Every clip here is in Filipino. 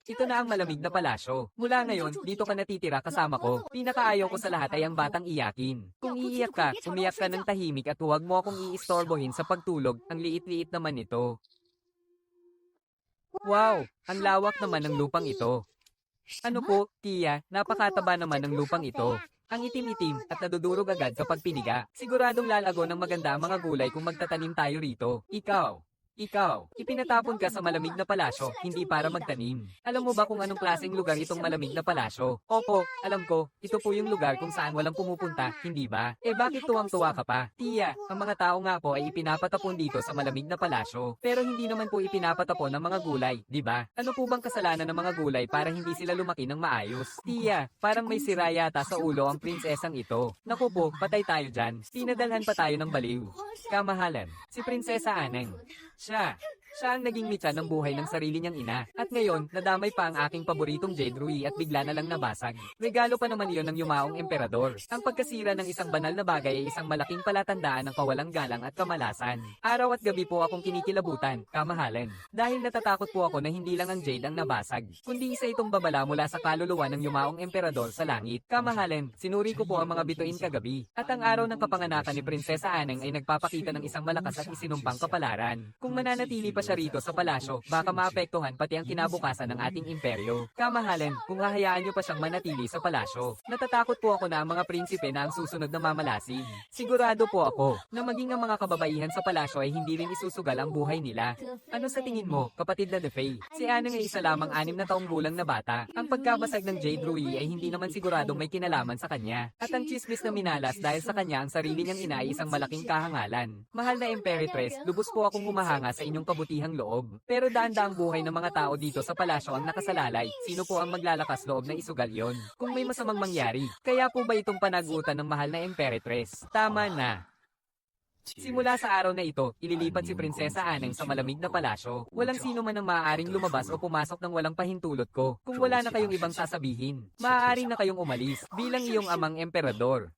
Ito na ang malamig na palasyo. Mula ngayon, dito ka natitira kasama ko. Pinakaayaw ko sa lahat ay ang batang iyakin. Kung iiyak ka, umiyak ka ng tahimik at huwag mo akong iistorbohin sa pagtulog. Ang liit-liit naman nito. Wow! Ang lawak naman ng lupang ito. Ano po, Tia, napakataba naman ng lupang ito. Ang itim-itim at nadudurog agad kapag piniga. Siguradong lalago ng maganda ang mga gulay kung magtatanim tayo rito. Ikaw, ipinatapon ka sa malamig na palasyo, hindi para magtanim. Alam mo ba kung anong klaseng lugar itong malamig na palasyo? Opo, alam ko, ito po yung lugar kung saan walang pumupunta, hindi ba? Eh bakit tuwang-tuwa ka pa? Tia, ang mga tao nga po ay ipinapatapon dito sa malamig na palasyo. Pero hindi naman po ipinapatapon ng mga gulay, di ba? Ano po bang kasalanan ng mga gulay para hindi sila lumaki ng maayos? Tia, parang may sira yata sa ulo ang prinsesang ito. Naku po, patay tayo dyan. Pinadalhan pa tayo ng baliw. Kamahalan, si Prinsesa Aneng. Siya ang naging mitya ng buhay ng sarili niyang ina. At ngayon, nadamay pa ang aking paboritong Jade Rui at bigla na lang nabasag. Regalo pa naman iyon ng yumaong emperador. Ang pagkasira ng isang banal na bagay ay isang malaking palatandaan ng kawalang galang at kamalasan. Araw at gabi po akong kinikilabutan, kamahalan. Dahil natatakot po ako na hindi lang ang Jade ang nabasag, kundi isa itong babala mula sa kaluluwa ng yumaong emperador sa langit. Kamahalan, sinuri ko po ang mga bituin kagabi. At ang araw ng kapanganakan ni Prinsesa Aneng ay nagpapakita ng isang malakas at isinumpang kapalaran. Kung mananatili pa siya rito sa palasyo, baka maapektuhan pati ang kinabukasan ng ating imperyo. Kamahalan, kung hahayaan niyo pa siyang manatili sa palasyo. Natatakot po ako na ang mga prinsipe na ang susunod na mamalasin. Sigurado po ako na maging ang mga kababaihan sa palasyo ay hindi rin isusugal ang buhay nila. Ano sa tingin mo, kapatid na Defei? Si Aneng ay isa lamang 6 na taong gulang na bata. Ang pagkabasag ng Jade Rui ay hindi naman siguradong may kinalaman sa kanya. At ang chismis na minalas dahil sa kanya ang sarili niyang ina ay isang malaking kahangalan. Mahal na Imperatress, lubos po akong humahanga sa inyong kabutihang loob. Pero daan-daang buhay ng mga tao dito sa palasyo ang nakasalalay. Sino po ang maglalakas loob na isugal yon? Kung may masamang mangyari, kaya po ba itong panagutan ng mahal na Imperatress? Tama na. Simula sa araw na ito, ililipat si Prinsesa Aneng sa malamig na palasyo. Walang sino man ang maaaring lumabas o pumasok ng walang pahintulot ko. Kung wala na kayong ibang sasabihin, maaari na kayong umalis bilang iyong amang emperador.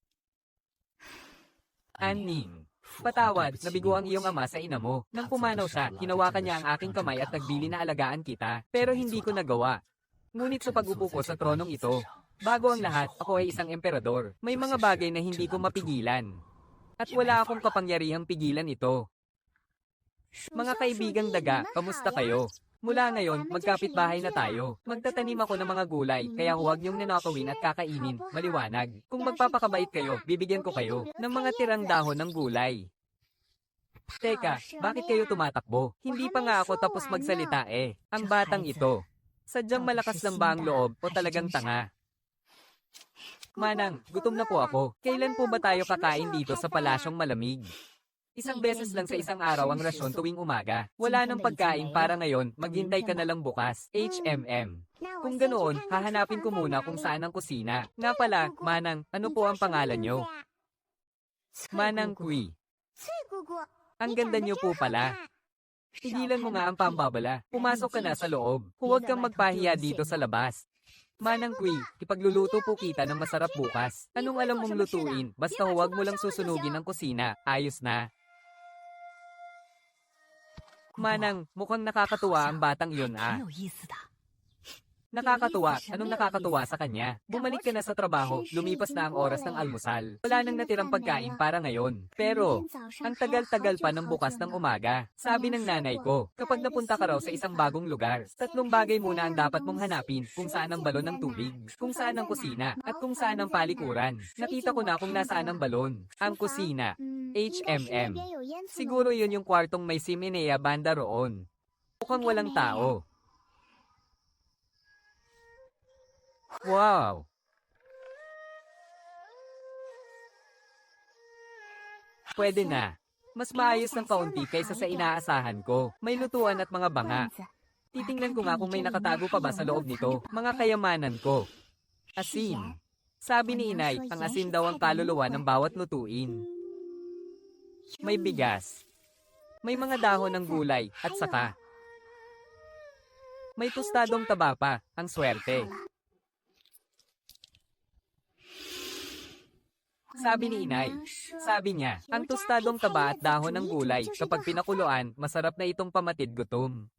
Aning. Patawad, nabigo ang iyong ama sa ina mo. Nang pumanaw siya, hinawakan niya ang aking kamay at nagbili na alagaan kita. Pero hindi ko nagawa. Ngunit sa pag-upo ko sa tronong ito, bago ang lahat, ako ay isang emperador. May mga bagay na hindi ko mapigilan. At wala akong kapangyarihang pigilan ito. Mga kaibigang daga, kamusta kayo? Mula ngayon, magkapitbahay na tayo. Magtatanim ako ng mga gulay, kaya huwag niyong ninakawin at kakainin, maliwanag. Kung magpapakabait kayo, bibigyan ko kayo ng mga tirang dahon ng gulay. Teka, bakit kayo tumatakbo? Hindi pa nga ako tapos magsalita eh. Ang batang ito. Sadyang malakas lang ba ang loob o talagang tanga? Manang, gutom na po ako. Kailan po ba tayo kakain dito sa palasyong malamig? Isang beses lang sa isang araw ang rasyon tuwing umaga. Wala nang pagkain para ngayon, maghintay ka na lang bukas. HMM. Kung ganoon, hahanapin ko muna kung saan ang kusina. Nga pala, Manang, ano po ang pangalan nyo? Manang Kui. Ang ganda nyo po pala. Tigilan mo nga ang pambabala. Pumasok ka na sa loob. Huwag kang magpahiya dito sa labas. Manang Kui, ipagluluto po kita ng masarap bukas. Anong alam mong lutuin? Basta huwag mo lang susunugin ang kusina. Ayos na. Manang, mukhang nakakatuwa ang batang iyon ah. Nakakatuwa. Anong nakakatuwa sa kanya? Bumalik ka na sa trabaho, lumipas na ang oras ng almusal. Wala nang natirang pagkain para ngayon. Pero, ang tagal-tagal pa ng bukas ng umaga. Sabi ng nanay ko, kapag napunta ka raw sa isang bagong lugar, 3 bagay muna ang dapat mong hanapin. Kung saan ang balon ng tubig, kung saan ang kusina, at kung saan ang palikuran. Nakita ko na kung nasaan ang balon. Ang kusina. HMM. Siguro yun yung kwartong may simenea banda roon. Mukhang walang tao. Wow! Pwede na. Mas maayos ng kaunti kaysa sa inaasahan ko. May lutuan at mga banga. Titingnan ko nga kung may nakatago pa ba sa loob nito. Mga kayamanan ko. Asin. Sabi ni inay, ang asin daw ang kaluluwa ng bawat lutuin. May bigas. May mga dahon ng gulay at saka. May tostadong taba pa, ang swerte. Sabi ni inay. Sabi niya, ang tostadong taba at dahon ng gulay, kapag pinakuluan, masarap na itong pamatid gutom.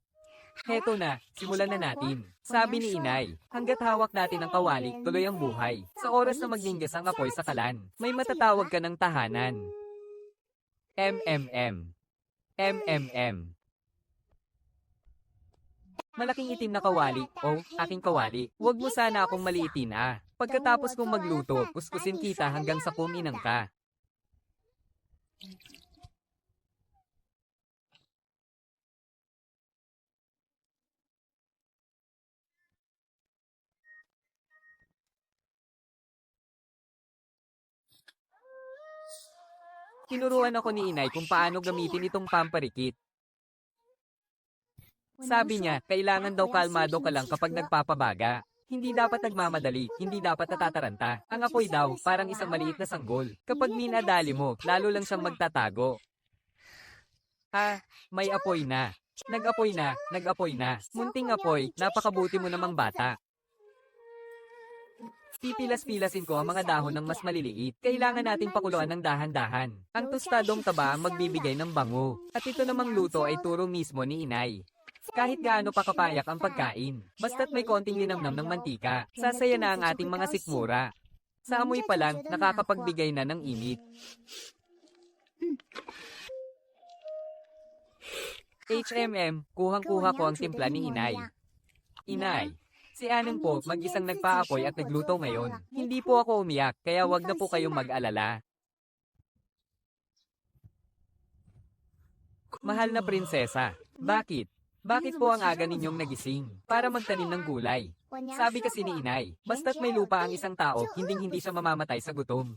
Heto na, simulan na natin. Sabi ni Inay, hanggat hawak natin ang kawali, tuloy ang buhay. Sa oras na magninggas ang apoy sa kalan, may matatawag ka ng tahanan. MMM. MMM. Malaking itim na kawali, aking kawali. Huwag mo sana akong maliitin Pagkatapos kong magluto, kuskusin kita hanggang sa kuminang ka. Tinuruan ako ni Inay kung paano gamitin itong pamparikit. Sabi niya, kailangan daw kalmado ka lang kapag nagpapabaga. Hindi dapat nagmamadali, hindi dapat natataranta. Ang apoy daw, parang isang maliit na sanggol. Kapag minadali mo, lalo lang siyang magtatago. May apoy na. Nag-apoy na, nag-apoy na. Munting apoy, napakabuti mo namang bata. Pipilas-pilasin ko ang mga dahon ng mas maliliit. Kailangan nating pakuluan ng dahan-dahan. Ang tostadong taba ang magbibigay ng bango. At ito namang luto ay turo mismo ni Inay. Kahit gaano pa kapayak ang pagkain, basta't may konting linamnam ng mantika, sasaya na ang ating mga sikmura. Sa amoy pa lang, nakakapagbigay na ng init. Kuhang-kuha ko ang timpla ni Inay. Inay, si Anong po mag-isang nagpaapoy at nagluto ngayon. Hindi po ako umiyak, kaya wag na po kayong mag-alala. Mahal na prinsesa, bakit? Bakit po ang aga ninyong nagising? Para magtanim ng gulay. Sabi kasi ni Inay, basta't may lupa ang isang tao, hindi siya mamamatay sa gutom.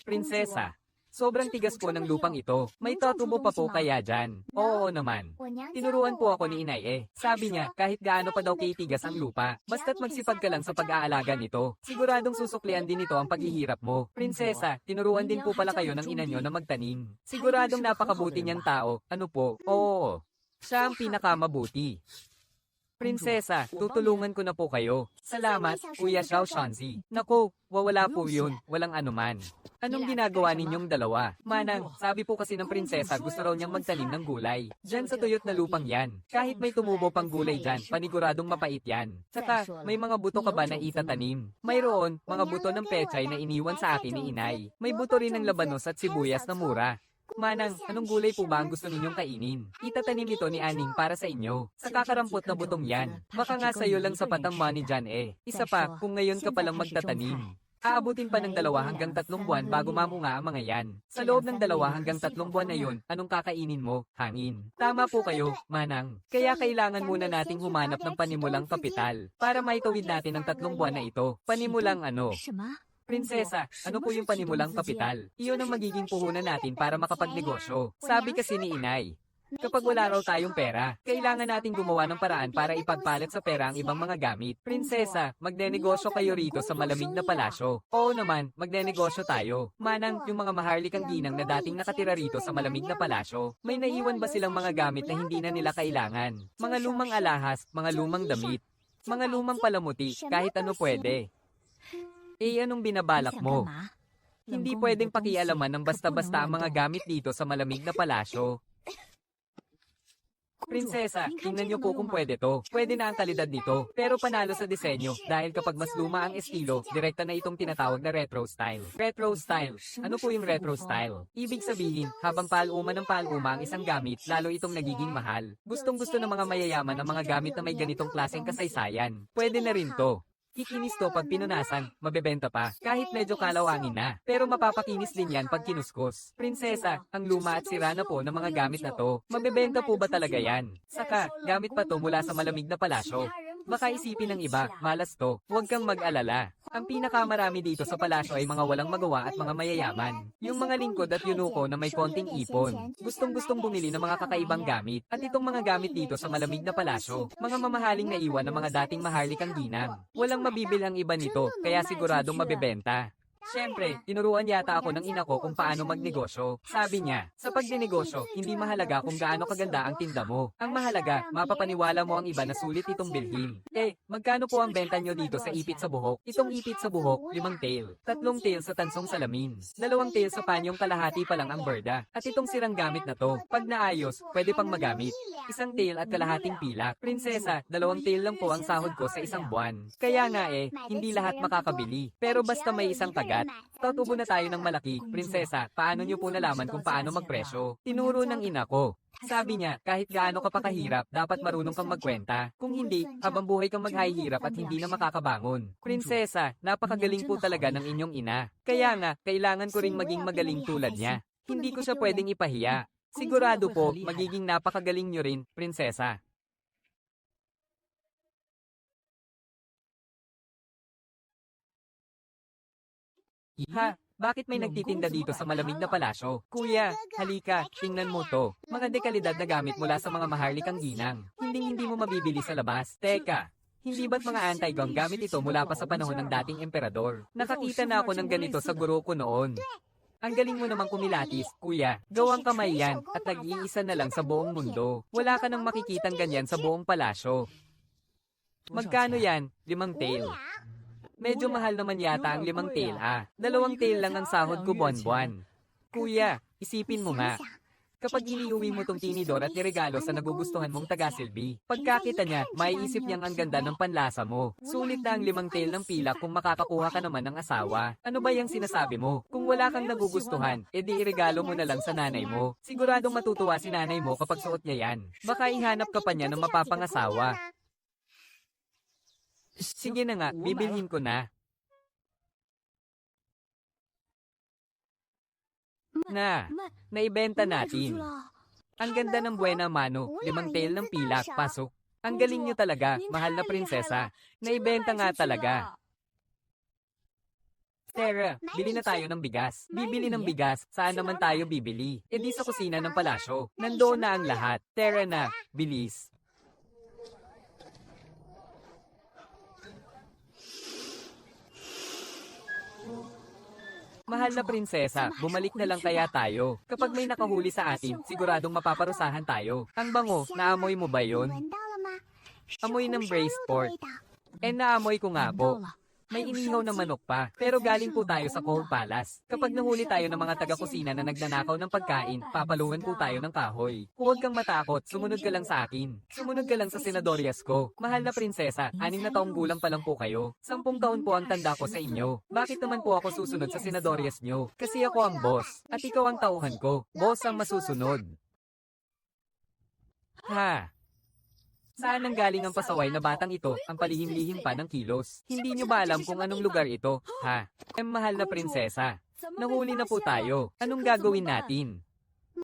Prinsesa, sobrang tigas po ng lupang ito. May tatubo pa po kaya dyan. Oo naman. Tinuruan po ako ni Inay Sabi niya, kahit gaano pa daw tigas ang lupa, basta't magsipag ka lang sa pag-aalaga nito. Siguradong susuklian din ito ang paghihirap mo. Prinsesa, tinuruan din po pala kayo ng ina nyo na magtanim. Siguradong napakabuti niyang tao. Ano po? Oo. Siya ang pinakamabuti. Prinsesa, tutulungan ko na po kayo. Salamat, Kuya Xiao Shanzi. Nako, wawala po yun, walang anuman. Anong ginagawa ninyong dalawa? Manang, sabi po kasi ng prinsesa gusto raw niyang magtanim ng gulay. Diyan sa tuyot na lupang yan. Kahit may tumubo pang gulay dyan, paniguradong mapait yan. Saka, may mga buto ka ba na itatanim? Mayroon, mga buto ng pechay na iniwan sa akin ni Inay. May buto rin ng labanos at sibuyas na mura. Manang, anong gulay po ba ang gusto ninyong kainin? Itatanim ito ni Aning para sa inyo. Sa kakarampot na butong yan. Baka nga sa'yo lang sapat ang money dyan Isa pa, kung ngayon ka palang magtatanim. Aabutin pa ng 2 hanggang 3 buwan bago mamunga ang mga yan. Sa loob ng 2 hanggang 3 buwan na yun, anong kakainin mo? Hangin. Tama po kayo, Manang. Kaya kailangan muna nating humanap ng panimulang kapital para maitawid natin ang 3 buwan na ito. Panimulang ano? Prinsesa, ano po yung panimulang kapital? Iyon ang magiging puhunan natin para makapagnegosyo. Sabi kasi ni Inay, kapag wala raw tayong pera, kailangan nating gumawa ng paraan para ipagpalit sa pera ang ibang mga gamit. Prinsesa, magnenegosyo kayo rito sa malamig na palasyo. Oo naman, magnenegosyo tayo. Manang, yung mga maharlikang ginang na dating nakatira rito sa malamig na palasyo, may naiwan ba silang mga gamit na hindi na nila kailangan? Mga lumang alahas, mga lumang damit, mga lumang palamuti, kahit ano pwede. Anong binabalak mo? Hindi pwedeng pakialaman ng basta-basta ang mga gamit dito sa malamig na palasyo. Prinsesa, tingnan niyo po kung pwede to. Pwede na ang kalidad nito, pero panalo sa disenyo dahil kapag mas luma ang estilo, direkta na itong tinatawag na retro style. Retro style. Ano po yung retro style? Ibig sabihin, habang paluma ng paluma ang isang gamit, lalo itong nagiging mahal. Gustong-gusto ng mga mayayaman ang mga gamit na may ganitong klaseng kasaysayan. Pwede na rin to. Kikinis to pag pinunasan, mabebenta pa, kahit medyo kalawangin na. Pero mapapakinis din yan pag kinuskos. Prinsesa, ang luma at sira na po ng mga gamit na to, mabebenta po ba talaga yan? Saka, gamit pa to mula sa malamig na palasyo. Baka isipin ng iba, malas to, huwag kang mag-alala. Ang pinakamarami dito sa palasyo ay mga walang magawa at mga mayayaman. Yung mga lingkod at yunuko na may konting ipon. Gustong-gustong bumili ng mga kakaibang gamit. At itong mga gamit dito sa malamig na palasyo, mga mamahaling naiwan ng mga dating maharlikang ginang. Walang mabibili ang iba nito, kaya siguradong mabebenta. Siyempre, tinuruan yata ako ng ina ko kung paano magnegosyo. Sabi niya, sa pagdinegosyo, hindi mahalaga kung gaano kaganda ang tinda mo. Ang mahalaga, mapapaniwala mo ang iba na sulit itong bilhin. Magkano po ang benta nyo dito sa ipit sa buhok? Itong ipit sa buhok, 5 tail. 3 tail sa tansong salamin. 2 tail sa panyong kalahati pa lang ang berda. At itong sirang gamit na to, pag naayos, pwede pang magamit. Isang tail at kalahating pilak. Prinsesa, 2 tail lang po ang sahod ko sa isang buwan. Kaya nga hindi lahat makakabili. Pero basta may isang kagat. Tatubo na tayo ng malaki. Prinsesa, paano niyo po nalaman kung paano magpresyo? Tinuro ng ina ko. Sabi niya, kahit gaano ka pa kahirap, dapat marunong kang magkwenta. Kung hindi, habang buhay kang maghahirap at hindi na makakabangon. Prinsesa, napakagaling po talaga ng inyong ina. Kaya nga, kailangan ko ring maging magaling tulad niya. Hindi ko siya pwedeng ipahiya. Sigurado po, magiging napakagaling niyo rin, prinsesa. Ha? Bakit may nagtitinda dito sa malamig na palasyo? Kuya, halika, tingnan mo to. Mga dekalidad na gamit mula sa mga maharlikang ginang. Hindi mo mabibili sa labas. Teka, hindi ba't mga anti-gum gamit ito mula pa sa panahon ng dating emperador? Nakakita na ako ng ganito sa guro ko noon. Ang galing mo namang kumilatis, kuya. Gawang kamay yan at nag-iisa na lang sa buong mundo. Wala ka nang makikitang ganyan sa buong palasyo. Magkano yan? 5 tail. Medyo mahal naman yata ang 5 tail 2 tail lang ang sahod ko buwan-buwan. Kuya, isipin mo nga. Kapag iniuwi mo tong tinidor at niregalo sa nagugustuhan mong taga-silbi, pagkakita niya, maiisip niyang ang ganda ng panlasa mo. Sulit na ang 5 tail ng pilak kung makakakuha ka naman ng asawa. Ano ba yung sinasabi mo? Kung wala kang nagugustuhan, edi iregalo mo na lang sa nanay mo. Siguradong matutuwa si nanay mo kapag suot niya yan. Baka ihanap ka pa niya ng mapapangasawa. Sige na nga, bibilhin ko na. Naibenta natin. Ang ganda ng buena mano, 5 tail ng pilak, pasok. Ang galing niyo talaga, mahal na prinsesa. Naibenta nga talaga. Tara, bili na tayo ng bigas. Bibili ng bigas, saan naman tayo bibili? E di sa kusina ng palasyo. Nandoon na ang lahat. Tara na, bilis. Mahal na prinsesa, bumalik na lang kaya tayo. Kapag may nakahuli sa atin, siguradong mapaparusahan tayo. Ang bango, naamoy mo ba yun? Amoy ng braised pork. Naamoy ko nga po. May inihaw na manok pa, pero galing po tayo sa Cold Palace. Kapag nahuli tayo ng mga taga-kusina na nagnanakaw ng pagkain, papaluhan po tayo ng kahoy. Huwag kang matakot, sumunod ka lang sa akin. Sumunod ka lang sa senadorias ko. Mahal na prinsesa, 6 na taong gulang pa lang po kayo. 10 taon po ang tanda ko sa inyo. Bakit naman po ako susunod sa senadorias nyo? Kasi ako ang boss, at ikaw ang tauhan ko. Boss ang masusunod. Ha? Saan ang galing ang pasaway na batang ito, ang palihim-lihim pa ng kilos? Hindi nyo ba alam kung anong lugar ito, ha? Mahal na prinsesa. Nahuli na po tayo. Anong gagawin natin?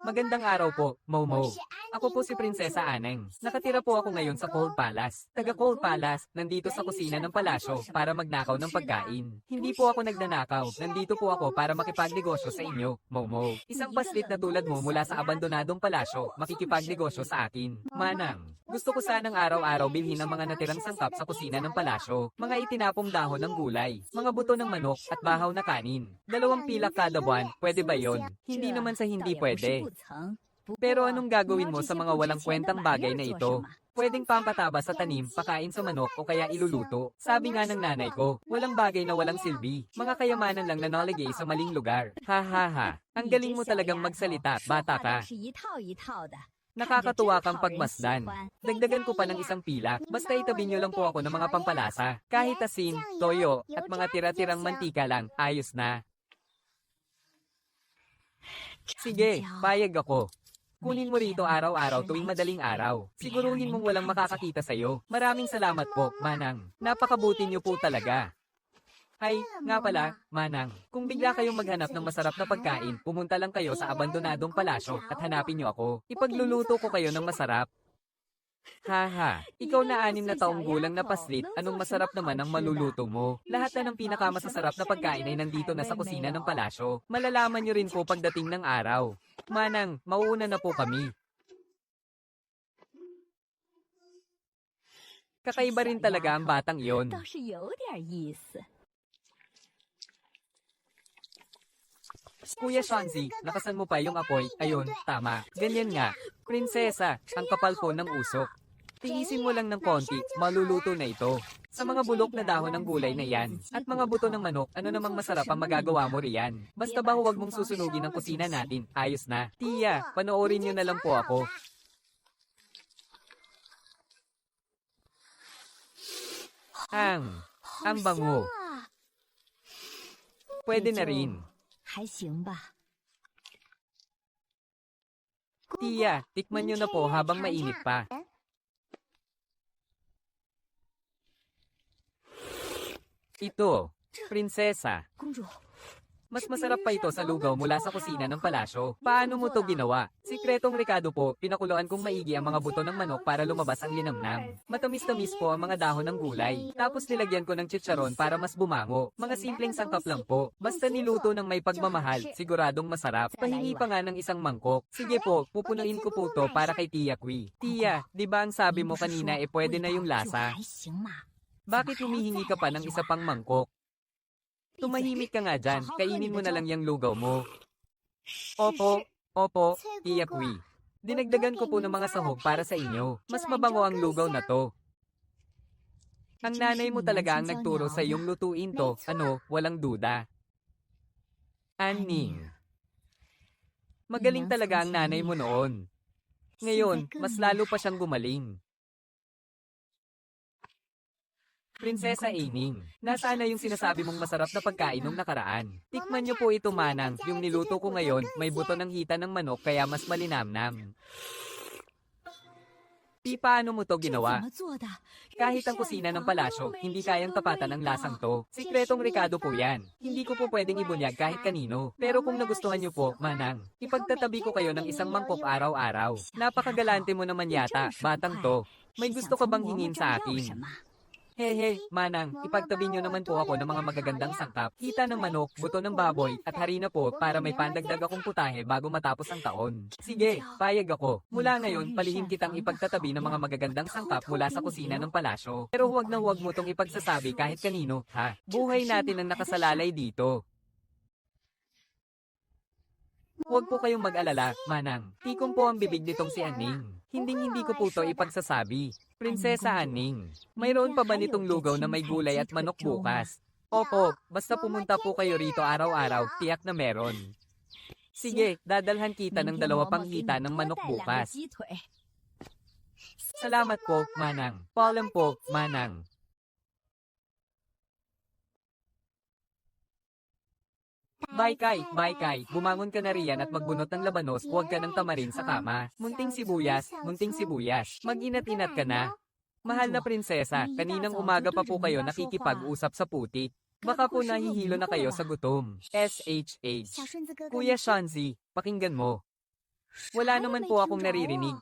Magandang araw po, Momo. Ako po si Prinsesa Aneng. Nakatira po ako ngayon sa Cold Palace. Taga Cold Palace, nandito sa kusina ng palasyo para magnakaw ng pagkain. Hindi po ako nagnanakaw, nandito po ako para makipagnegosyo sa inyo, Momo. Isang paslit na tulad mo mula sa abandonadong palasyo, makikipagnegosyo sa akin. Manang, gusto ko sanang araw-araw bilhin ang mga natirang sangkap sa kusina ng palasyo. Mga itinapong dahon ng gulay, mga buto ng manok at bahaw na kanin. 2 pilak kada buwan, pwede ba yon? Hindi naman sa hindi pwede. Pero anong gagawin mo sa mga walang kwentang bagay na ito? Pwedeng pampataba sa tanim, pakain sa manok o kaya iluluto. Sabi nga ng nanay ko, walang bagay na walang silbi. Mga kayamanan lang na naligay sa maling lugar. Ha ha ha. Ang galing mo talagang magsalita, bata ka. Nakakatuwa kang pagmasdan. Dagdagan ko pa ng 1 pilak. Basta itabi nyo lang po ako ng mga pampalasa. Kahit asin, toyo, at mga tira-tirang mantika lang, ayos na. Sige, payag ako. Kunin mo rito araw-araw tuwing madaling araw. Siguruhin mong walang makakakita sa'yo. Maraming salamat po, Manang. Napakabuti niyo po talaga. Hay, nga pala, Manang. Kung bigla kayong maghanap ng masarap na pagkain, pumunta lang kayo sa abandonadong palasyo at hanapin niyo ako. Ipagluluto ko kayo ng masarap. Haha, ikaw na 6 na taong gulang na paslit, anong masarap naman ang maluluto mo? Lahat na ng pinakamasasarap na pagkain ay nandito na sa kusina ng palasyo. Malalaman niyo rin po pagdating ng araw. Manang, mauuna na po kami. Kakaiba rin talaga ang batang iyon. Kuya Shanzi, lakasan mo pa yung apoy. Ayun, tama. Ganyan nga. Prinsesa, ang kapal po ng usok. Tiisin mo lang ng konti, maluluto na ito. Sa mga bulok na dahon ng gulay na yan, at mga buto ng manok, ano namang masarap ang magagawa mo riyan. Basta ba huwag mong susunugin ang kusina natin, ayos na. Tiya, panoorin niyo na lang po ako. Ang bango. Pwede na rin. 还行吧。 Tia, tikman nyo na po habang mainit pa. Ito, prinsesa. 公主， Mas masarap pa ito sa lugaw mula sa kusina ng palasyo. Paano mo to ginawa? Sikretong rekado po, pinakuluan kong maigi ang mga buto ng manok para lumabas ang linamnam. Matamis-tamis po ang mga dahon ng gulay. Tapos nilagyan ko ng chicharon para mas bumango. Mga simpleng sangkap lang po. Basta niluto ng may pagmamahal, siguradong masarap. Pahingi pa nga ng isang mangkok. Sige po, pupunuin ko po to para kay Tia Kui. Tia, di ba ang sabi mo kanina pwede na yung lasa? 还行嘛。 Bakit humihingi ka pa ng isa pang mangkok? Tumahimik ka nga dyan, kainin mo na lang yung lugaw mo. Opo, Tia Kui. Dinagdagan ko po ng mga sahog para sa inyo. Mas mabango ang lugaw na to. Ang nanay mo talaga ang nagturo sa iyong lutuin to, walang duda. Anning. Magaling talaga ang nanay mo noon. Ngayon, mas lalo pa siyang gumaling. Prinsesa Aining, nasaan na yung sinasabi mong masarap na pagkain nung nakaraan? Tikman niyo po ito manang, yung niluto ko ngayon, may buto ng hita ng manok kaya mas malinamnam. Di paano mo to 怎 ginawa? 么做的？ Kahit ang kusina ng palasyo, hindi kayang tapatan ang lasang to. Sikretong rekado po yan. Hindi ko po pwedeng ibunyag kahit kanino. Pero kung nagustuhan niyo po, manang, ipagtatabi ko kayo ng isang mangkok araw-araw. Napakagalante mo naman yata, batang to. May gusto ka bang hingin sa akin? Hehe, manang, ipagtabi niyo naman po ako ng mga magagandang sangkap. Hita ng manok, buto ng baboy, at harina po para may pandagdag akong putahe bago matapos ang taon. Sige, payag ako. Mula ngayon, palihim kitang ipagtatabi ng mga magagandang sangkap mula sa kusina ng palasyo. Pero huwag na huwag mo tong ipagsasabi kahit kanino, ha? Buhay natin ang nakasalalay dito. Huwag po kayong mag-alala, manang. Tikom po ang bibig nitong si Aning. Hinding-hindi ko po to ipagsasabi. Prinsesa Aning, mayroon pa ba nitong lugaw na may gulay at manok bukas? Opo, basta pumunta po kayo rito araw-araw, tiyak na meron. Sige, dadalhan kita ng 2 pang hita ng manok bukas. Salamat po, manang. Paalam po, manang. Bye Kai, bumangon ka na riyan at magbunot ng labanos, huwag ka ng tamarin sa kama. Munting sibuyas, mag-inat-inat ka na. Mahal na prinsesa, kaninang umaga pa po kayo nakikipag-usap sa putik. Baka po nahihilo na kayo sa gutom. SHH. Kuya Shanzi, pakinggan mo. Wala naman po akong naririnig,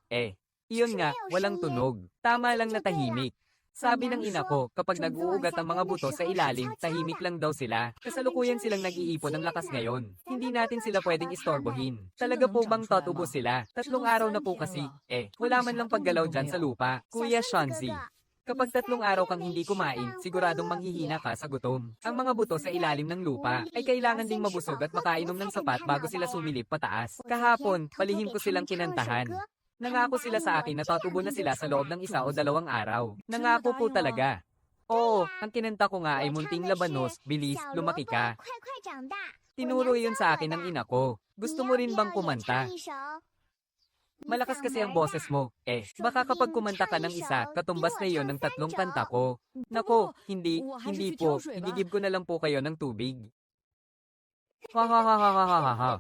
Iyon nga, walang tunog. Tama lang na tahimik. Sabi ng ina ko, kapag nag-uugat ang mga buto sa ilalim, tahimik lang daw sila. Kasalukuyan silang nag-iipon ng lakas ngayon. Hindi natin sila pwedeng istorbohin. Talaga po bang tatubo sila? 3 araw na po kasi. Wala man lang paggalaw dyan sa lupa. Kuya Shanzi. Kapag 3 araw kang hindi kumain, siguradong manghihina ka sa gutom. Ang mga buto sa ilalim ng lupa ay kailangan ding mabusog at makainom ng sapat bago sila sumilip pataas. Kahapon, palihim ko silang kinantahan. Nangako sila sa akin na tatubo na sila sa loob ng 1 o 2 araw. Nangako po talaga. Oo, ang kinanta ko nga ay munting labanos, bilis, lumaki ka. Tinuro yun sa akin ng ina ko. Gusto mo rin bang kumanta? Malakas kasi ang boses mo. Baka kapag kumanta ka ng isa, katumbas na yon ng 3 kanta ko. Nako, hindi po. Igigib ko na lang po kayo ng tubig. Ha ha ha ha ha ha ha.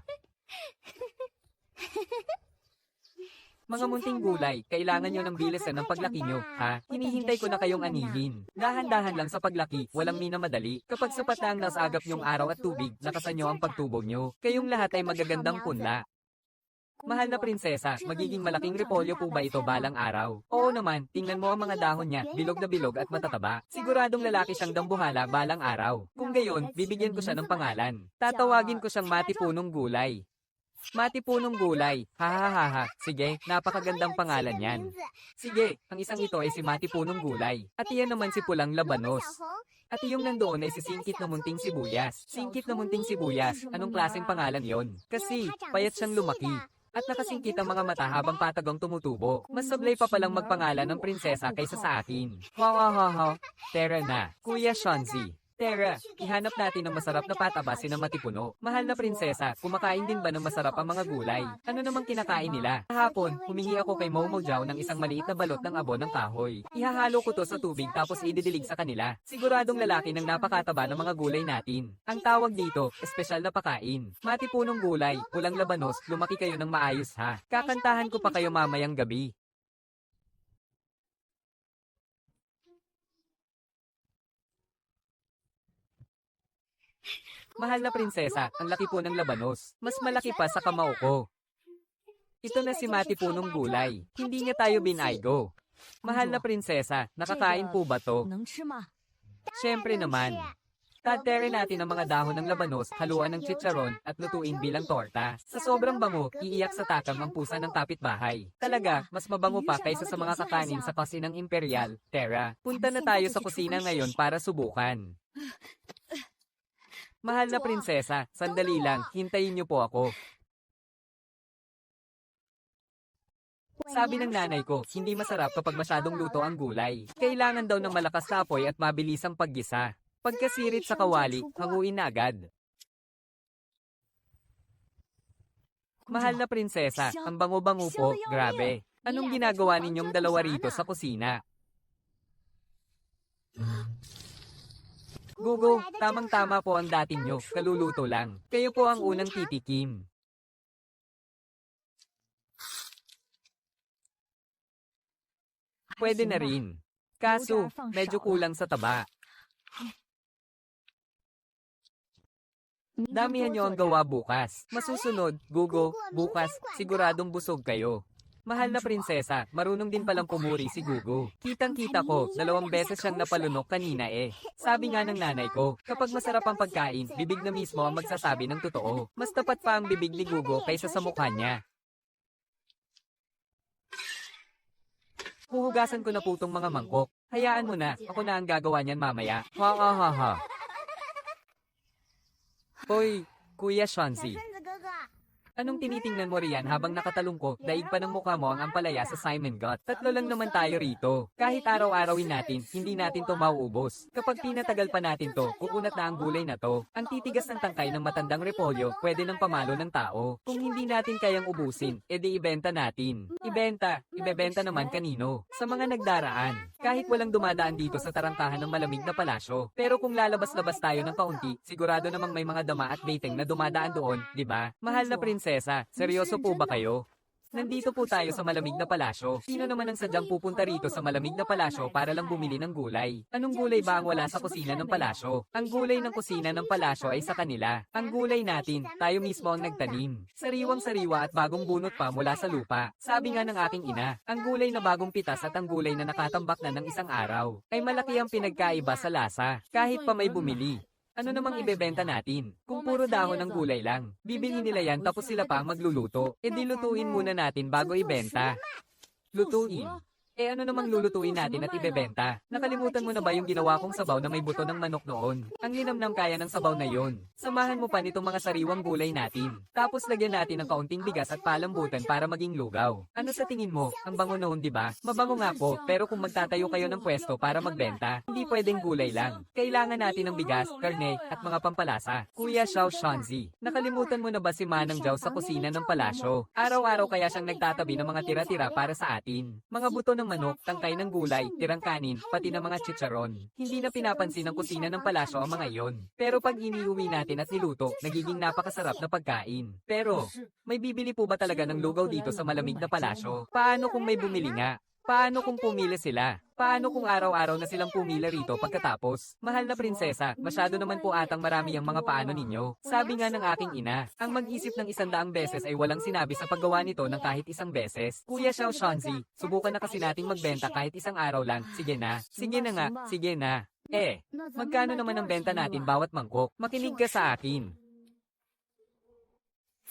Mga munting gulay, kailangan nyo ng bilisan ng paglaki nyo, ha? Hinihintay ko na kayong anihin. Dahan-dahan lang sa paglaki, walang minamadali. Kapag sapat na ang nasagap nyong araw at tubig, lakasan nyo ang pagtubo nyo. Kayong lahat ay magagandang punla. Mahal na prinsesa, magiging malaking repolyo po ba ito balang araw? Oo naman, tingnan mo ang mga dahon niya, bilog na bilog at matataba. Siguradong lalaki siyang dambuhala balang araw. Kung gayon, bibigyan ko siya ng pangalan. Tatawagin ko siyang Matipunong Gulay. Matipunong Gulay. Ha ha ha ha. Sige, napakagandang pangalan yan. Sige, ang isang ito ay si Matipunong Gulay. At iyan naman si Pulang Labanos. At iyong nandoon ay si Singkit na Munting Sibuyas. Singkit na Munting Sibuyas. Anong klaseng pangalan yon? Kasi, payat siyang lumaki. At nakasingkit ang mga mata habang patagong tumutubo. Mas sablay pa palang magpangalan ng prinsesa kaysa sa akin. Ha ha ha ha. Tara na. Kuya Shanzi. Tara, ihanap natin ng masarap na patabasin ng matipuno. Mahal na prinsesa, kumakain din ba ng masarap ang mga gulay? Ano namang kinakain nila? Kahapon, humingi ako kay Momo Jao ng isang maliit na balot ng abo ng kahoy. Ihahalo ko to sa tubig tapos ididilig sa kanila. Siguradong lalaki ng napakataba ng mga gulay natin. Ang tawag dito, espesyal na pakain. Matipunong gulay, pulang labanos, lumaki kayo ng maayos ha. Kakantahan ko pa kayo mamayang gabi. Mahal na prinsesa, ang laki po ng labanos. Mas malaki pa sa kamao ko. Ito na si Mati Punong Gulay. Hindi niya tayo binaygo. Mahal na prinsesa, nakakain po ba to? Siyempre naman. Tatere natin ang mga dahon ng labanos, haluan ng chicharon, at lutuin bilang torta. Sa sobrang bango, iiyak sa takam ang pusa ng kapitbahay. Talaga, mas mabango pa kaysa sa mga kakanin sa kusinang imperial. Tara, punta na tayo sa kusina ngayon para subukan. Mahal na prinsesa, sandali lang, hintayin niyo po ako. Sabi ng nanay ko, hindi masarap kapag masyadong luto ang gulay. Kailangan daw ng malakas na apoy at mabilisang paggisa. Pagkasirit sa kawali, hanguin na agad. Mahal na prinsesa, ang bango-bango po, grabe. Anong ginagawa ninyong dalawa rito sa kusina? Gugo, tamang-tama po ang dating nyo, kaluluto lang. Kayo po ang unang titikim. Pwede na rin. Kaso, medyo kulang sa taba. Damihan nyo ang gawa bukas. Masusunod, Gugo, bukas, siguradong busog kayo. Mahal na prinsesa, marunong din palang pumuri si Gugo. Kitang-kita ko, 2 beses siyang napalunok kanina eh. Sabi nga ng nanay ko, kapag masarap ang pagkain, bibig na mismo ang magsasabi ng totoo. Mas tapat pa ang bibig ni Gugo kaysa sa mukha niya. Huhugasan ko na po tong mga mangkok. Hayaan mo na, ako na ang gagawa niyan mamaya. Ha ha ha ha. Hoy, Kuya Shanzi. Anong tinitingnan mo riyan habang nakatalong ko, daig pa ng mukha mo ang ampalaya sa Simon Gut? 3 lang naman tayo rito. Kahit araw-arawin natin, hindi natin to mauubos. Kapag pinatagal pa natin to, kukunat na ang gulay na to. Ang titigas ng tangkay ng matandang repolyo, pwede nang pamalo ng tao. Kung hindi natin kayang ubusin, edi ibenta natin. Ibebenta naman kanino? Sa mga nagdaraan. Kahit walang dumadaan dito sa tarangkahan ng malamig na palasyo. Pero kung lalabas-labas tayo ng kaunti, sigurado namang may mga dama at baiting na dumadaan doon, di ba? Mahal na prinsesa, seryoso po ba kayo? Nandito po tayo sa malamig na palasyo. Sino naman ang sadyang pupunta rito sa malamig na palasyo para lang bumili ng gulay? Anong gulay ba ang wala sa kusina ng palasyo? Ang gulay ng kusina ng palasyo ay sa kanila. Ang gulay natin, tayo mismo ang nagtanim. Sariwang-sariwa at bagong bunot pa mula sa lupa. Sabi nga ng aking ina, ang gulay na bagong pitas at ang gulay na nakatambak na ng isang araw ay malaki ang pinagkaiba sa lasa, kahit pa may bumili. Ano namang ibebenta natin? Kung puro dahon ng gulay lang, bibilhin nila yan tapos sila pa ang magluluto. E di lutuin muna natin bago ibenta. Lutuin. Eh ano namang lulutuin natin at ibebenta? Nakalimutan mo na ba yung ginawa kong sabaw na may buto ng manok noon? Ang linamnam kaya ng sabaw na yon. Samahan mo pa nitong mga sariwang gulay natin. Tapos lagyan natin ng kaunting bigas at palambutan para maging lugaw. Ano sa tingin mo? Ang bango noon, di ba? Mabango nga po, pero kung magtatayo kayo ng pwesto para magbenta, hindi pwedeng gulay lang. Kailangan natin ng bigas, karne, at mga pampalasa. Kuya Xiao Shanzi, nakalimutan mo na ba si Manang Zhao sa kusina ng palasyo? Araw-araw kaya siyang nagtatabi ng mga tira-tira para sa atin. Mga buto ng manok, tangkay ng gulay, tirang kanin, pati ng mga chicharon. Hindi na pinapansin ng kusina ng palasyo ang mga iyon. Pero pag iniuwi natin at niluto, nagiging napakasarap na pagkain. Pero, may bibili po ba talaga ng lugaw dito sa malamig na palasyo? Paano kung may bumili nga? Paano kung pumili sila? Paano kung araw-araw na silang pumila rito pagkatapos? Mahal na prinsesa, masyado naman po atang marami ang mga paano ninyo. Sabi nga ng aking ina, ang mag-isip ng 100 beses ay walang sinabi sa paggawa nito ng kahit isang beses. Kuya Xiao Shanzi, subukan na kasi nating magbenta kahit isang araw lang. Sige na. Sige na nga. Sige na. Magkano naman ang benta natin bawat mangkok? Makinig ka sa akin.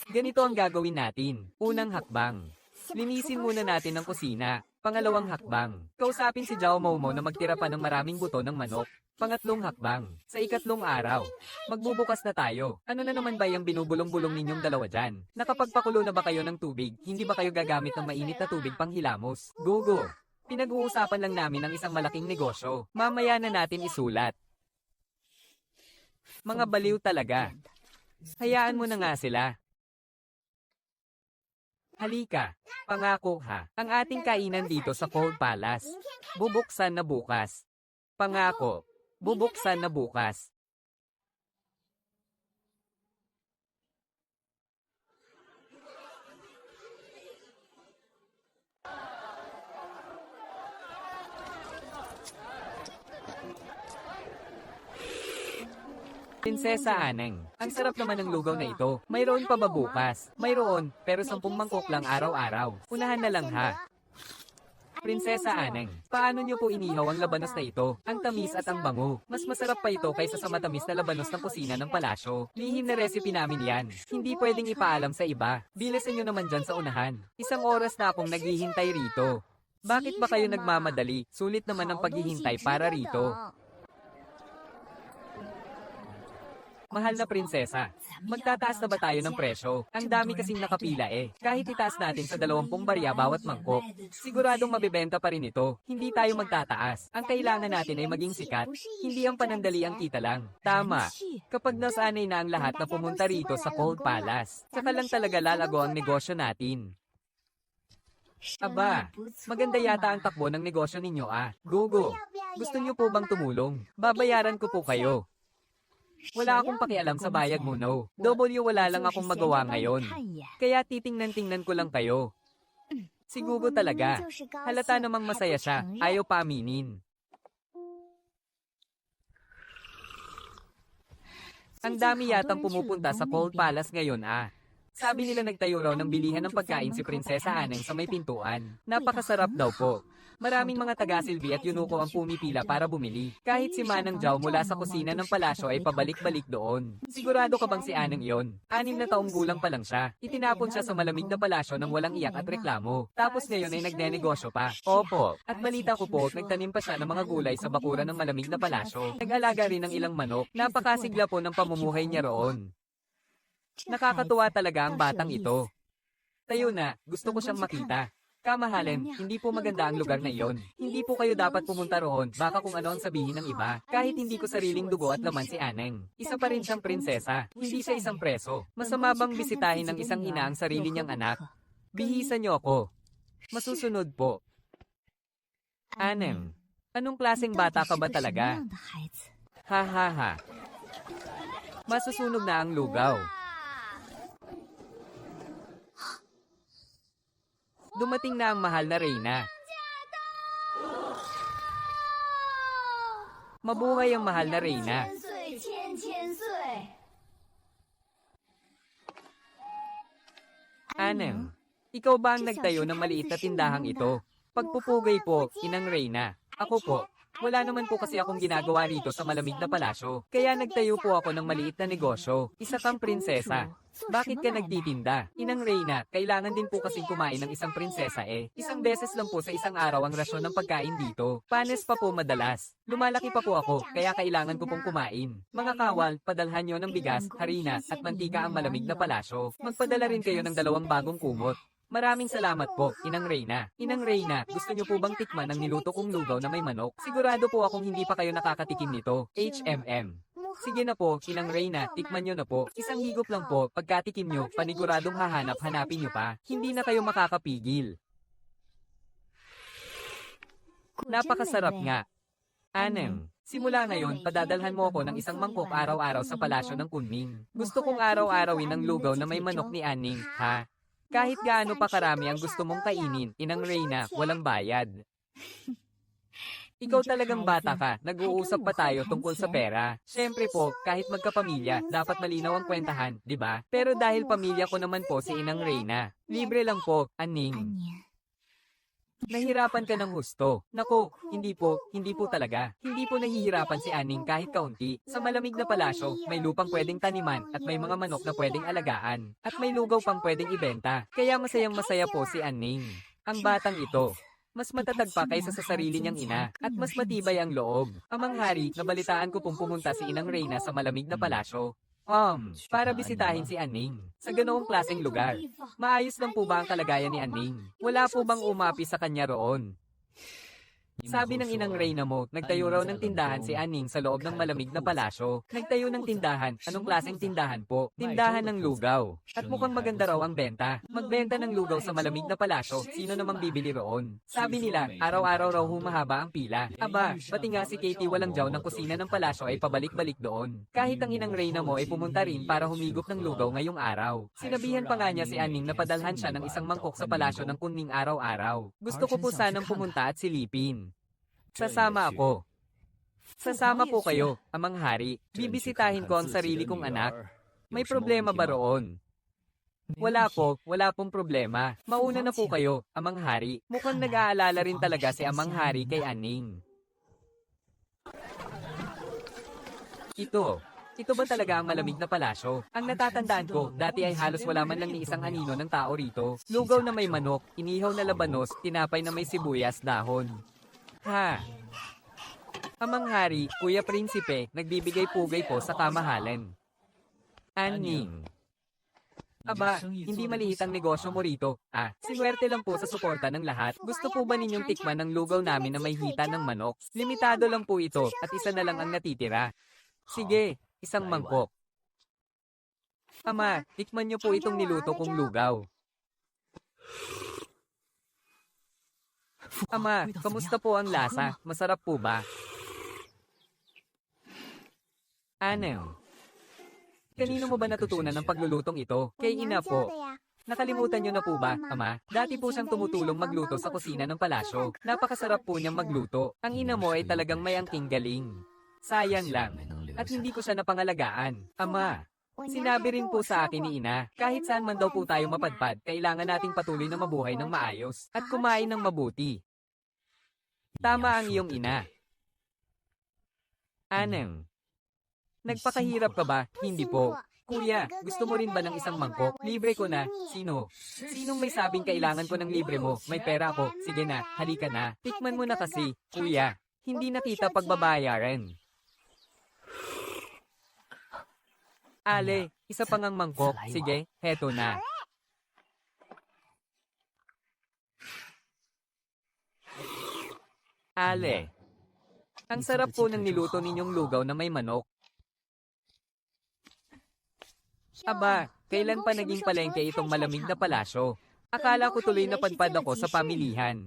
Ganito ang gagawin natin. Unang hakbang. Linisin muna natin ang kusina. Pangalawang hakbang. Kausapin si Zhao Momo na magtira pa ng maraming buto ng manok. Pangatlong hakbang. Sa ikatlong araw. Magbubukas na tayo. Ano na naman ba yung binubulong-bulong ninyong dalawa dyan? Nakapagpakulo na ba kayo ng tubig? Hindi ba kayo gagamit ng mainit na tubig pang hilamos? Gugo. Pinag-uusapan lang namin ang isang malaking negosyo. Mamaya na natin isulat. Mga baliw talaga. Hayaan mo na nga sila. Halika, pangako ha. Ang ating kainan dito sa Cold Palace. Bubuksan na bukas. Pangako, bubuksan na bukas. Prinsesa Aneng, ang sarap naman ng lugaw na ito. Mayroon pa ba bukas? Mayroon, pero 10 mangkok lang araw-araw. Unahan na lang ha. Prinsesa Aneng, paano niyo po inihaw ang labanos na ito? Ang tamis at ang bango. Mas masarap pa ito kaysa sa matamis na labanos ng kusina ng palasyo. Lihim na recipe namin yan. Hindi pwedeng ipaalam sa iba. Bilisan niyo naman dyan sa unahan. 1 oras na akong naghihintay rito. Bakit ba kayo nagmamadali? Sulit naman ang paghihintay para rito. Mahal na prinsesa, magtataas na ba tayo ng presyo? Ang dami kasing nakapila eh. Kahit itaas natin sa 20 barya bawat mangkok, siguradong mabibenta pa rin ito. Hindi tayo magtataas. Ang kailangan natin ay maging sikat. Hindi ang panandali ang kita lang. Tama. Kapag nasanay na ang lahat na pumunta rito sa Cold Palace, saka lang talaga lalago ang negosyo natin. Aba, maganda yata ang takbo ng negosyo ninyo ah. Gogo, gusto niyo po bang tumulong? Babayaran ko po kayo. Wala akong pakialam sa bayad mo, no. Wala lang akong magawa ngayon. Kaya titingnan-tingnan ko lang kayo. Si Gugo talaga. Halata namang masaya siya. Ayaw pa aminin. Ang dami yatang pumupunta sa Cold Palace ngayon ah. Sabi nila nagtayo raw ng bilihan ng pagkain si Prinsesa Aneng sa may pintuan. Napakasarap daw po. Maraming mga taga-silbi at yunuko ang pumipila para bumili. Kahit si Manang Jao mula sa kusina ng palasyo ay pabalik-balik doon. Sigurado ka bang si Aneng yon? 6 na taong gulang pa lang siya. Itinapon siya sa malamig na palasyo nang walang iyak at reklamo. Tapos ngayon ay nagnenegosyo pa. Opo. At balita ko po, nagtanim pa siya ng mga gulay sa bakuran ng malamig na palasyo. Nag-alaga rin ng ilang manok. Napakasigla po ng pamumuhay niya roon. Nakakatuwa talaga ang batang ito. Tayo na, gusto ko siyang makita. Kamahalin, hindi po maganda ang lugar na iyon. Hindi po kayo dapat pumunta roon, baka kung ano ang sabihin ng iba. Kahit hindi ko sariling dugo at laman si Aneng. Isa pa rin siyang prinsesa, hindi siya isang preso. Masama bang bisitahin ng isang ina ang sarili niyang anak? Bihisan niyo ako. Masusunod po. Aneng, anong klaseng bata ka ba talaga? Ha ha ha. Masusunog na ang lugaw. Dumating na ang mahal na reyna. Mabuhay ang mahal na reyna. Aneng, ikaw ba ang nagtayo ng maliit na tindahang ito? Pagpupugay po, inang reyna. Ako po. Wala naman po kasi akong ginagawa rito sa malamig na palasyo. Kaya nagtayo po ako ng maliit na negosyo. Isa kang prinsesa. Bakit ka nagtitinda? Inang reyna, kailangan din po kasing kumain ng isang prinsesa eh. 1 beses lang po sa isang araw ang rasyon ng pagkain dito. Panes pa po madalas. Lumalaki pa po ako, kaya kailangan ko pong kumain. Mga kawal, padalhan nyo ng bigas, harina, at mantika ang malamig na palasyo. Magpadala rin kayo ng 2 bagong kumot. Maraming salamat po, Inang Reyna. Inang Reyna, gusto niyo po bang tikman ang niluto kong lugaw na may manok? Sigurado po akong hindi pa kayo nakakatikim nito. HMM. Sige na po, Inang Reyna, tikman nyo na po. Isang higop lang po, pagkatikim nyo, paniguradong hanapin nyo pa. Hindi na kayo makakapigil. Napakasarap nga. Aneng, simula ngayon, padadalhan mo ako ng 1 mangkok araw-araw sa palasyo ng Kunming. Gusto kong araw-arawin ang lugaw na may manok ni Aneng, ha? Kahit gaano pa karami ang gusto mong kainin, Inang Reyna, walang bayad. Ikaw talagang bata ka, nag-uusap pa tayo tungkol sa pera. Siyempre po, kahit magkapamilya, dapat malinaw ang kwentahan, di ba? Pero dahil pamilya ko naman po si Inang Reyna, libre lang po, Aning. Nahirapan ka ng husto. Nako, hindi po talaga. Hindi po nahihirapan si Aning kahit kaunti. Sa malamig na palasyo, may lupang pwedeng taniman at may mga manok na pwedeng alagaan. At may lugaw pang pwedeng ibenta. Kaya masayang masaya po si Aning. Ang batang ito, mas matatag pa kaysa sa sarili niyang ina at mas matibay ang loob. Amang hari, nabalitaan ko pong pumunta si Inang Reyna sa malamig na palasyo. Para bisitahin si Aning. Sa ganoong klaseng lugar. Maayos lang po ba ang kalagayan ni Aning? Wala po bang umapi sa kanya roon? Sabi ng inang Reyna mo, nagtayo raw ng tindahan si Aning sa loob ng malamig na palasyo. Nagtayo ng tindahan? Anong klaseng tindahan po? Tindahan ng lugaw. At mukhang maganda raw ang benta. Magbenta ng lugaw sa malamig na palasyo, sino namang bibili roon? Sabi nila, araw-araw raw humahaba ang pila. Aba, pati nga si Katie walang jaw ng kusina ng palasyo ay pabalik-balik doon. Kahit ang inang Reyna mo ay pumunta rin para humigop ng lugaw ngayong araw. Sinabihan pa nga niya si Aning na padalhan siya ng isang mangkok sa palasyo ng kunning araw-araw. Gusto ko po sanang pumunta at silipin. Sasama ako. Sasama po kayo, Amang Hari. Bibisitahin ko ang sarili kong anak. May problema ba roon? Wala pong problema. Mauna na po kayo, Amang Hari. Mukhang nag-aalala rin talaga si Amang Hari kay Aning. Ito ba talaga ang malamig na palasyo? Ang natatandaan ko, dati ay halos wala man lang ni isang anino ng tao rito. Lugaw na may manok, inihaw na labanos, tinapay na may sibuyas, dahon. Ha? Amang Hari, Kuya Prinsipe, nagbibigay pugay po sa kamahalan. Aning. Aba, hindi maliit ang negosyo mo rito. Sinuwerte lang po sa suporta ng lahat. Gusto po ba ninyong tikman ng lugaw namin na may hita ng manok? Limitado lang po ito at isa na lang ang natitira. Sige, isang mangkok. Ama, tikman niyo po itong niluto kong lugaw. Ama, kamusta po ang lasa? Masarap po ba? Aneng. Kanino mo ba natutunan ang paglulutong ito? Kay ina po. Nakalimutan niyo na po ba, Ama? Dati po siyang tumutulong magluto sa kusina ng palasyo. Napakasarap po niyang magluto. Ang ina mo ay talagang may angking galing. Sayang lang. At hindi ko siya napangalagaan. Ama, sinabi rin po sa akin ni ina, kahit saan man daw po tayo mapadpad, kailangan nating patuloy na mabuhay ng maayos at kumain ng mabuti. Tama ang iyong ina. Aneng. Nagpakahirap ka ba? Hindi po. Kuya, gusto mo rin ba ng isang mangkok? Libre ko na. Sino? Sinong may sabing kailangan ko ng libre mo? May pera ako. Sige na, halika na. Tikman mo na kasi. Kuya, hindi na kita pagbabayaran. Ale, isa pang ang mangkok. Sige, heto na. Ale. Ang sarap po ng niluto ninyong lugaw na may manok. Aba, kailan pa naging palengke itong malamig na palasyo? Akala ko tuloy na padpad ako sa pamilihan.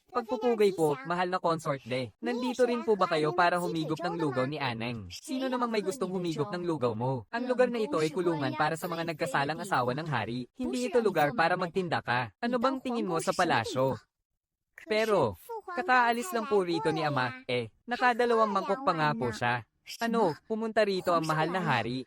Pagpupugay po, mahal na consort de. Nandito rin po ba kayo para humigop ng lugaw ni Aneng? Sino namang may gustong humigop ng lugaw mo? Ang lugar na ito ay kulungan para sa mga nagkasalang asawa ng hari. Hindi ito lugar para magtinda ka. Ano bang tingin mo sa palasyo? Pero, kakaalis lang po rito ni Ama, nakadalawang mangkok pa nga po siya. Ano, pumunta rito ang mahal na hari?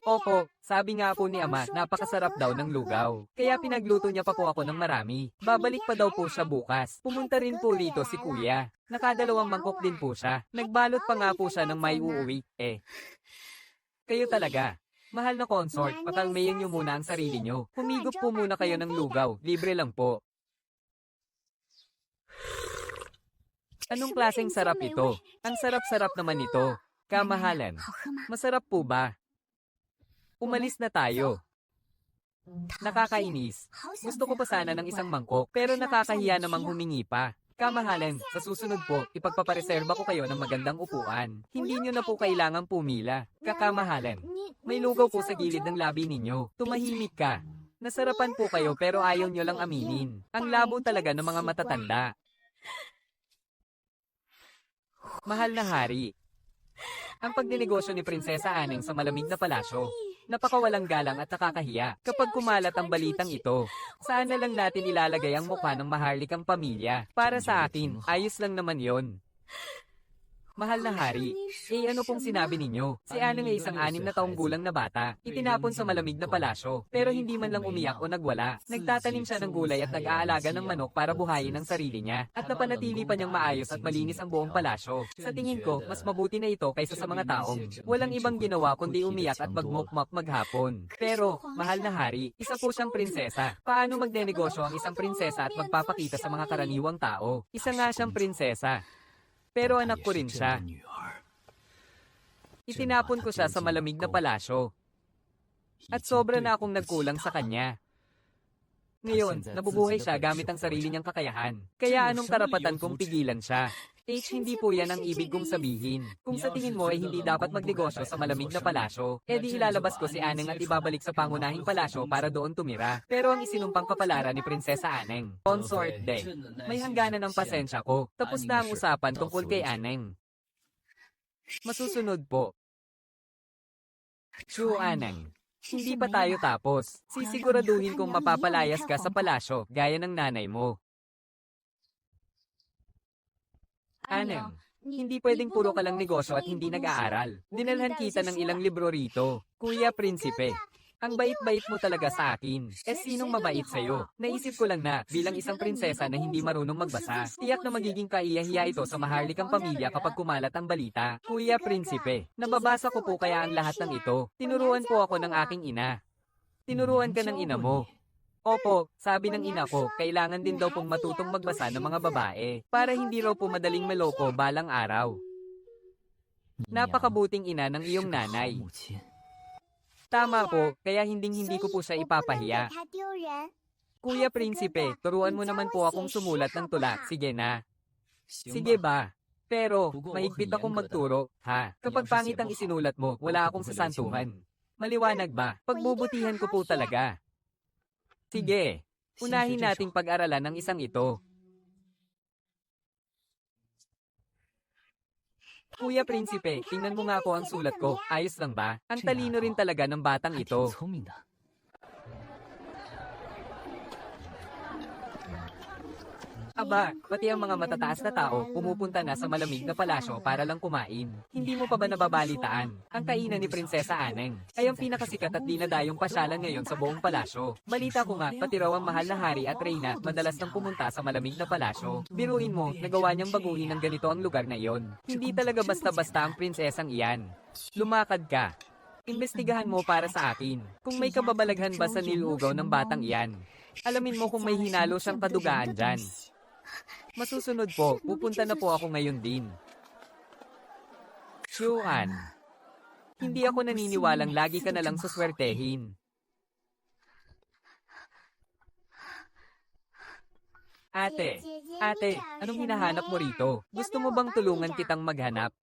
Opo, sabi nga po ni Ama, napakasarap daw ng lugaw. Kaya pinagluto niya pa po ako ng marami. Babalik pa daw po siya bukas. Pumunta rin po rito si Kuya. Nakadalawang mangkok din po siya. Nagbalot pa nga po siya ng may uuwi. Kayo talaga. Mahal na consort, pakalmayan niyo muna ang sarili niyo. Humigop po muna kayo ng lugaw. Libre lang po. Anong klaseng sarap ito? Ang sarap-sarap naman ito. Kamahalan. Masarap po ba? Umalis na tayo. Nakakainis. Gusto ko pa sana ng isang mangkok, pero nakakahiya namang humingi pa. Kamahalan, sa susunod po, ipagpapareserba ko kayo ng magandang upuan. Hindi nyo na po kailangang pumila. Kakamahalan. May lugaw po sa gilid ng labi ninyo. Tumahimik ka. Nasarapan po kayo pero ayaw nyo lang aminin. Ang labo talaga ng mga matatanda. Mahal na hari. Ang pagdinegosyo ni Prinsesa Aneng sa malamig na palasyo, napakawalang galang at nakakahiya kapag kumalat ang balitang ito. Saan na lang natin ilalagay ang mukha ng maharlikang pamilya? Para sa akin, ayos lang naman yon. Mahal na hari, ano pong sinabi ninyo? Si Aneng ay isang 6 na taong gulang na bata, itinapon sa malamig na palasyo, pero hindi man lang umiyak o nagwala. Nagtatanim siya ng gulay at nag-aalaga ng manok para buhayin ang sarili niya, at napanatili pa niyang maayos at malinis ang buong palasyo. Sa tingin ko, mas mabuti na ito kaysa sa mga taong walang ibang ginawa kundi umiyak at magmukmak maghapon. Pero, mahal na hari, isa po siyang prinsesa. Paano magnenegosyo ang isang prinsesa at magpapakita sa mga karaniwang tao? Isa nga siyang prinsesa. Pero anak ko rin siya. Itinapon ko siya sa malamig na palasyo. At sobra na akong nagkulang sa kanya. Ngayon, nabubuhay siya gamit ang sarili niyang kakayahan. Kaya anong karapatan kung pigilan siya? Hindi po yan ang ibig kong sabihin. Kung sa tingin mo ay hindi dapat magnegosyo sa malamig na palasyo, edi ilalabas ko si Aneng at ibabalik sa pangunahing palasyo para doon tumira. Pero ang isinumpang kapalaran ni Prinsesa Aneng, Consort Day. May hangganan ng pasensya ko. Tapos na ang usapan tungkol kay Aneng. Masusunod po. Shu Aneng. Hindi pa tayo tapos. Sisiguraduhin kong mapapalayas ka sa palasyo, gaya ng nanay mo. Aneng, hindi pwedeng puro ka lang negosyo at hindi nag-aaral. Dinalhan kita ng ilang libro rito. Kuya Prinsipe, ang bait-bait mo talaga sa akin. Sinong mabait sa'yo? Naisip ko lang na, bilang isang prinsesa na hindi marunong magbasa, tiyak na magiging kaiyahiya ito sa maharlikang pamilya kapag kumalat ang balita. Kuya Prinsipe, nababasa ko po kaya ang lahat ng ito. Tinuruan po ako ng aking ina. Tinuruan ka ng ina mo. Opo, sabi ng ina ko, kailangan din daw pong matutong magbasa ng mga babae para hindi raw po madaling maloko balang araw. Napakabuting ina ng iyong nanay. Tama po, kaya hinding-hindi ko po siya ipapahiya. Kuya Prinsipe, turuan mo naman po akong sumulat ng tula. Sige na. Sige ba? Pero, mahigpit akong magturo, ha? Kapag pangit ang isinulat mo, wala akong sasantuhan. Maliwanag ba? Pagbubutihan ko po talaga. Sige, unahin nating pag-aralan ng isang ito. Kuya Prinsipe, tingnan mo nga po ang sulat ko. Ayos lang ba? Ang talino rin talaga ng batang ito. Aba, pati ang mga matataas na tao pumupunta na sa malamig na palasyo para lang kumain. Hindi mo pa ba nababalitaan? Ang kainan ni Prinsesa Aneng ay ang pinakasikat at dinadayong pasyalan ngayon sa buong palasyo. Balita ko nga, pati raw ang mahal na hari at reyna madalas nang pumunta sa malamig na palasyo. Biruin mo, nagawa niyang baguhin ng ganito ang lugar na iyon. Hindi talaga basta-basta ang prinsesang iyan. Lumakad ka. Imbestigahan mo para sa akin. Kung may kababalaghan ba sa nilugaw ng batang iyan. Alamin mo kung may hinalo siyang kadugaan dyan. Masusunod po, pupunta na po ako ngayon din. Shuan, hindi ako naniniwalang lagi ka na lang suswertehin. Ate, anong hinahanap mo rito? Gusto mo bang tulungan kitang maghanap?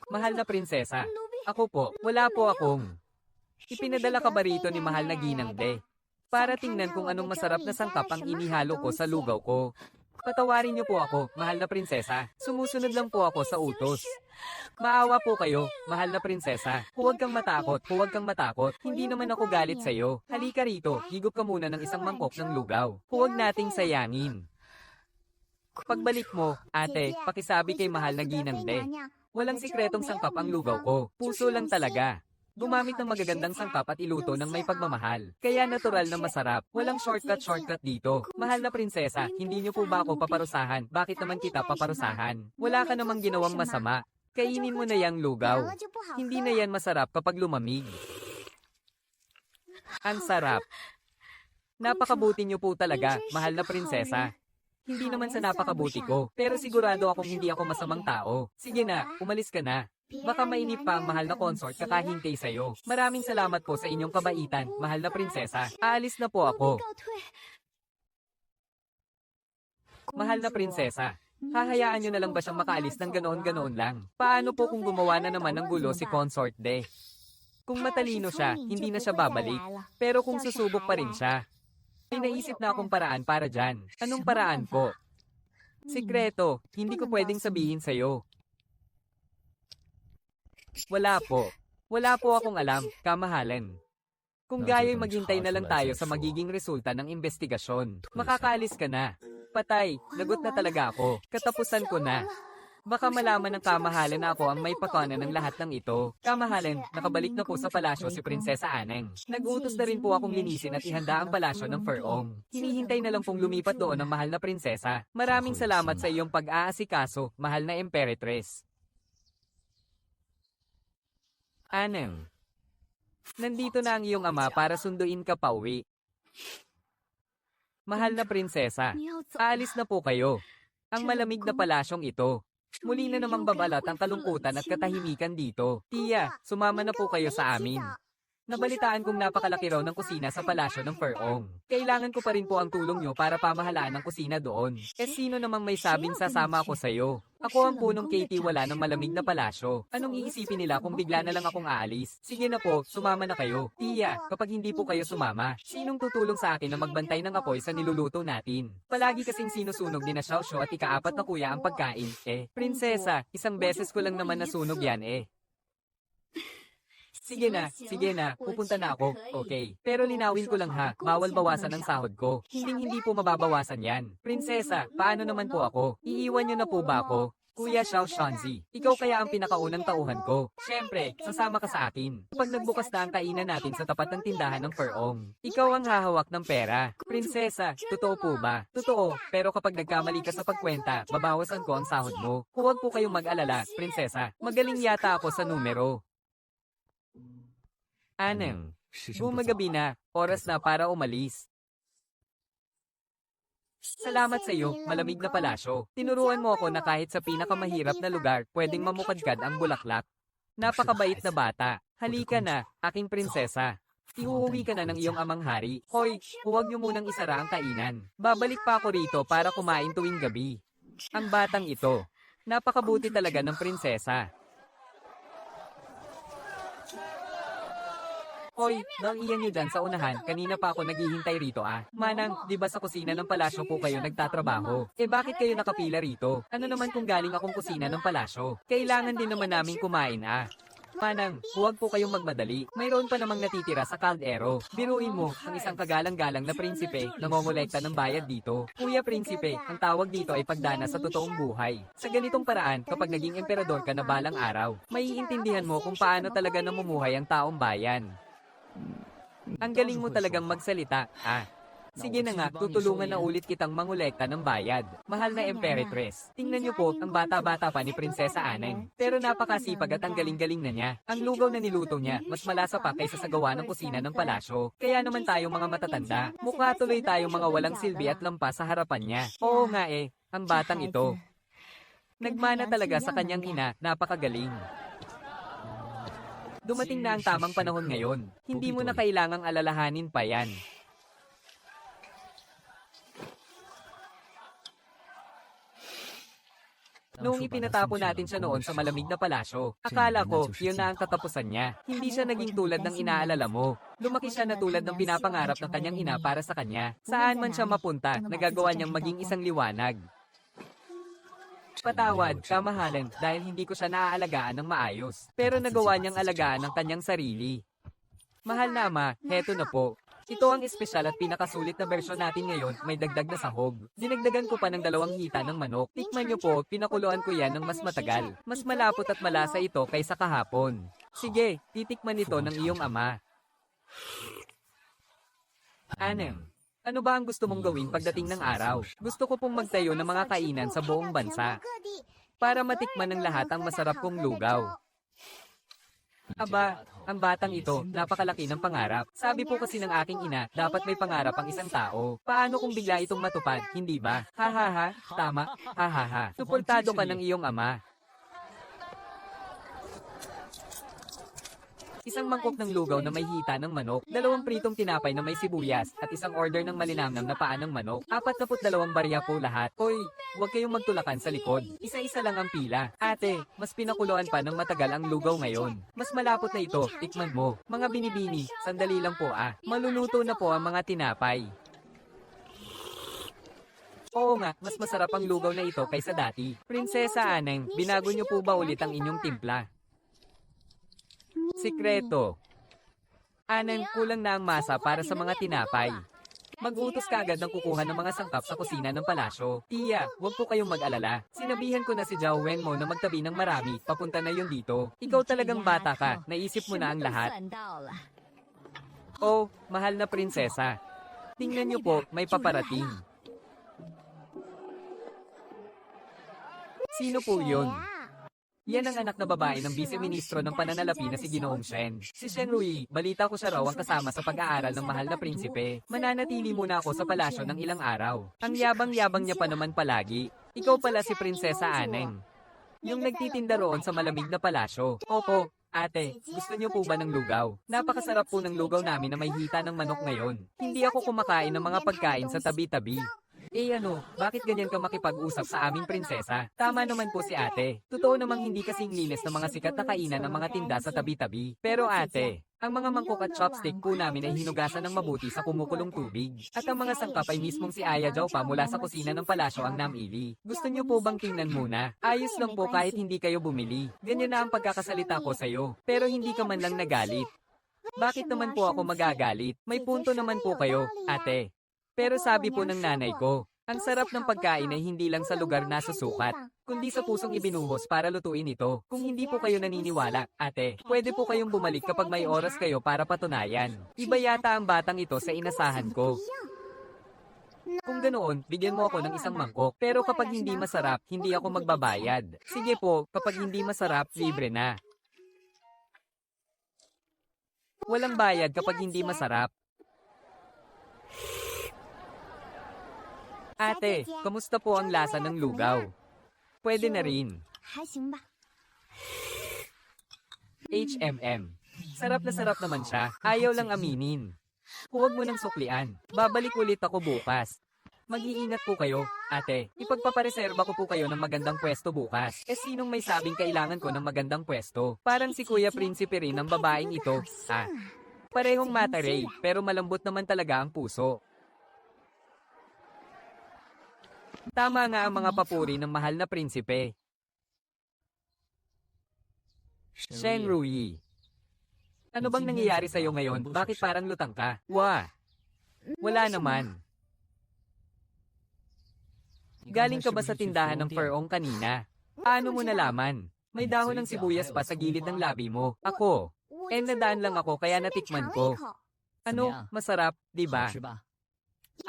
Mahal na prinsesa, ako po, wala po akong. Ipinadala ka ba rito ni mahal na Ginang De? Para tingnan kung anong masarap na sangkap ang inihalo ko sa lugaw ko. Patawarin niyo po ako, mahal na prinsesa. Sumusunod lang po ako sa utos. Maawa po kayo, mahal na prinsesa. Huwag kang matakot, huwag kang matakot. Hindi naman ako galit sa'yo. Halika rito, higop ka muna ng isang mangkok ng lugaw. Huwag nating sayangin. Pagbalik mo, ate, pakisabi kay mahal na Ginang De. Walang sikretong sangkap ang lugaw ko. Puso lang talaga. Gumamit ng magagandang sangkap at iluto ng may pagmamahal. Kaya natural na masarap. Walang shortcut dito. Mahal na prinsesa, hindi niyo po ba ako paparusahan? Bakit naman kita paparusahan? Wala ka namang ginawang masama. Kainin mo na yang lugaw. Hindi na yan masarap kapag lumamig. Ang sarap. Napakabuti niyo po talaga, mahal na prinsesa. Hindi naman sa napakabuti ko, pero sigurado akong hindi ako masamang tao. Sige na, umalis ka na. Baka mainip pa ang mahal na consort kakahintay sa'yo. Maraming salamat po sa inyong kabaitan, mahal na prinsesa. Aalis na po ako. Mahal na prinsesa, hahayaan nyo na lang ba siyang makaalis ng ganoon-ganoon lang? Paano po kung gumawa na naman ng gulo si Consort De? Kung matalino siya, hindi na siya babalik. Pero kung susubok pa rin siya, may naisip na akong paraan para dyan. Anong paraan po? Sikreto, hindi ko pwedeng sabihin sa'yo. Wala po. Wala po akong alam, kamahalan. Kung gayo'y maghintay na lang tayo sa magiging resulta ng investigasyon. Makakaalis ka na. Patay, lagot na talaga ako. Katapusan ko na. Baka malaman ng kamahalan na ako ang may pakana ng lahat ng ito. Kamahalan, nakabalik na po sa palasyo si Prinsesa Aneng. Nag-utos na rin po akong linisin at ihanda ang palasyo ng Ferong. Hinihintay na lang pong lumipat doon ang mahal na prinsesa. Maraming salamat sa iyong pag-aasikaso, mahal na Imperatress. Aneng, nandito na ang iyong ama para sunduin ka pauwi. Mahal na prinsesa, aalis na po kayo. Ang malamig na palasyong ito. Muli na namang babalat ang kalungkutan at katahimikan dito. Tiya, sumama na po kayo sa amin. Nabalitaan kong napakalaki raw ng kusina sa palasyo ng Ferong. Kailangan ko pa rin po ang tulong nyo para pamahalaan ang kusina doon. Sino namang may sabing sasama ako sa'yo? Ako ang punong Katie, wala ng malamig na palasyo. Anong iisipin nila kung bigla na lang akong aalis? Sige na po, sumama na kayo. Tia, kapag hindi po kayo sumama, sinong tutulong sa akin na magbantay ng apoy sa niluluto natin? Palagi kasing sinusunog ni na Xiaoshu at ikaapat na kuya ang pagkain. Prinsesa, isang beses ko lang naman nasunog yan Sige na, pupunta na ako, okay. Pero linawin ko lang ha, bawal bawasan ang sahod ko. Hindi po mababawasan yan. Prinsesa, paano naman po ako? Iiwan nyo na po ba ako? Kuya Xiao Shanzi, ikaw kaya ang pinakaunang tauhan ko. Siyempre, sasama ka sa akin. Kapag nagbukas na ang kainan natin sa tapat ng tindahan ng Ferong, ikaw ang hahawak ng pera. Prinsesa, totoo po ba? Totoo, pero kapag nagkamali ka sa pagkwenta, babawasan ko ang sahod mo. Huwag po kayong mag-alala, prinsesa. Magaling yata ako sa numero. Aneng, bumagabi na, oras na para umalis. Salamat sa iyo, malamig na palasyo. Tinuruan mo ako na kahit sa pinakamahirap na lugar, pwedeng mamukadkad ang bulaklak. Napakabait na bata. Halika na, aking prinsesa. Iuuwi ka na ng iyong amang hari. Hoy, huwag niyo munang isara ang kainan. Babalik pa ako rito para kumain tuwing gabi. Ang batang ito, napakabuti talaga ng prinsesa. Hoy, naiyan niyo dyan sa unahan, kanina pa ako naghihintay rito Manang, di ba sa kusina ng palasyo po kayo nagtatrabaho? Bakit kayo nakapila rito? Ano naman kung galing akong kusina ng palasyo? Kailangan din naman namin kumain Manang, huwag po kayong magmadali. Mayroon pa namang natitira sa kaldero. Biruin mo, ang isang kagalang-galang na prinsipe na ngongolekta ng bayad dito. Kuya prinsipe, ang tawag dito ay pagdana sa totoong buhay. Sa ganitong paraan, kapag naging emperador ka na balang araw, maiintindihan mo kung paano talaga namumuhay ang taong bayan. Ang galing mo talagang magsalita, Sige na nga, tutulungan na ulit kitang mangolekta ng bayad. Mahal na Emperatress. Tingnan niyo po, ang bata-bata pa ni Prinsesa Aneng. Pero napakasipag at ang galing-galing na niya. Ang lugaw na niluto niya, mas malasa pa kaysa sa gawa ng kusina ng palasyo. Kaya naman tayong mga matatanda, mukha tuloy tayong mga walang silbi at lampas sa harapan niya. Oo nga ang batang ito. Nagmana talaga sa kanyang ina, napakagaling. Dumating na ang tamang panahon ngayon. Hindi mo na kailangang alalahanin pa yan. Noong ipinatapo natin siya noon sa malamig na palasyo, akala ko, yun na ang katapusan niya. Hindi siya naging tulad ng inaalala mo. Lumaki siya na tulad ng pinapangarap ng kanyang ina para sa kanya. Saan man siya mapunta, nagagawa niyang maging isang liwanag. Patawad, kamahalan, dahil hindi ko siya naaalagaan ng maayos. Pero nagawa niyang alagaan ang kanyang sarili. Mahal na ama, heto na po. Ito ang espesyal at pinakasulit na bersyon natin ngayon, may dagdag na sahog. Dinagdagan ko pa ng 2 hita ng manok. Tikman niyo po, pinakuluan ko yan ng mas matagal. Mas malapot at malasa ito kaysa kahapon. Sige, titikman ito ng iyong ama. Anem. Ano ba ang gusto mong gawin pagdating ng araw? Gusto ko pong magtayo ng mga kainan sa buong bansa para matikman ng lahat ang masarap kong lugaw. Aba, ang batang ito, napakalaki ng pangarap. Sabi po kasi ng aking ina, dapat may pangarap ang isang tao. Paano kung bigla itong matupad, hindi ba? Ha, tama, ha. Suportado ka ng iyong ama. Isang mangkok ng lugaw na may hita ng manok, 2 pritong tinapay na may sibuyas, at isang order ng malinamnam na paa ng manok. 42 barya po lahat. Hoy, huwag kayong magtulakan sa likod. Isa-isa lang ang pila. Ate, mas pinakuluan pa ng matagal ang lugaw ngayon. Mas malapot na ito, tikman mo. Mga binibini, sandali lang po Maluluto na po ang mga tinapay. Oo nga, mas masarap ang lugaw na ito kaysa dati. Prinsesa Aneng, binago niyo po ba ulit ang inyong timpla? Sikreto. Aneng, kulang na ang masa para sa mga tinapay. Mag-utos ka agad ng kukuha ng mga sangkap sa kusina ng palasyo. Tia, huwag po kayong mag-alala. Sinabihan ko na si Zhao Wenmo na magtabi ng marami, papunta na yun dito. Ikaw talagang bata ka, naisip mo na ang lahat. Oh, mahal na prinsesa. Tingnan niyo po, may paparating. Sino po yun? Yan ang anak na babae ng vice-ministro ng pananalapi na si Ginoong Shen. Si Shen Rui, balita ko siya raw ang kasama sa pag-aaral ng mahal na prinsipe. Mananatili muna ako sa palasyo ng ilang araw. Ang yabang-yabang niya pa naman palagi. Ikaw pala si Prinsesa Aneng. Yung nagtitinda roon sa malamig na palasyo. Opo, Ate, gusto niyo po ba ng lugaw? Napakasarap po ng lugaw namin na may hita ng manok ngayon. Hindi ako kumakain ng mga pagkain sa tabi-tabi. Eh ano, bakit ganyan ka makipag-usap sa aming prinsesa? Tama naman po si ate. Totoo namang hindi kasing linis ng mga sikat na kainan ng mga tinda sa tabi-tabi. Pero ate, ang mga mangkok at chopstick po namin ay hinugasan ng mabuti sa kumukulong tubig. At ang mga sangkap ay mismong si Aya Jau pa mula sa kusina ng palasyo ang namili. Gusto niyo po bang tingnan muna? Ayos lang po kahit hindi kayo bumili. Ganyan na ang pagkakasalita ko sa'yo. Pero hindi ka man lang nagalit. Bakit naman po ako magagalit? May punto naman po kayo, ate. Pero sabi po ng nanay ko, ang sarap ng pagkain ay hindi lang sa lugar na susukat, kundi sa pusong ibinuhos para lutuin ito. Kung hindi po kayo naniniwala, ate, pwede po kayong bumalik kapag may oras kayo para patunayan. Iba yata ang batang ito sa inasahan ko. Kung ganoon, bigyan mo ako ng isang mangkok. Pero kapag hindi masarap, hindi ako magbabayad. Sige po, kapag hindi masarap, libre na. Walang bayad kapag hindi masarap. Ate, kamusta po ang lasa ng lugaw? Pwede na rin. HMM. Sarap na sarap naman siya. Ayaw lang aminin. Huwag mo nang suklian. Babalik ulit ako bukas. Mag-iingat po kayo, ate. Ipagpapareserba ko po kayo ng magandang pwesto bukas. Eh sinong may sabing kailangan ko ng magandang pwesto? Parang si Kuya Prinsipe rin ng babaeng ito. Ah, parehong mataray, pero malambot naman talaga ang puso. Tama nga ang mga papuri ng mahal na prinsipe. Shen Rui. Ano bang nangyayari sa'yo ngayon? Bakit parang lutang ka? Wah! Wala naman. Galing ka ba sa tindahan ng Ferong kanina? Paano mo nalaman? May dahon ng sibuyas pa sa gilid ng labi mo. Ako. Nadaan lang ako kaya natikman ko. Ano? Masarap, di ba?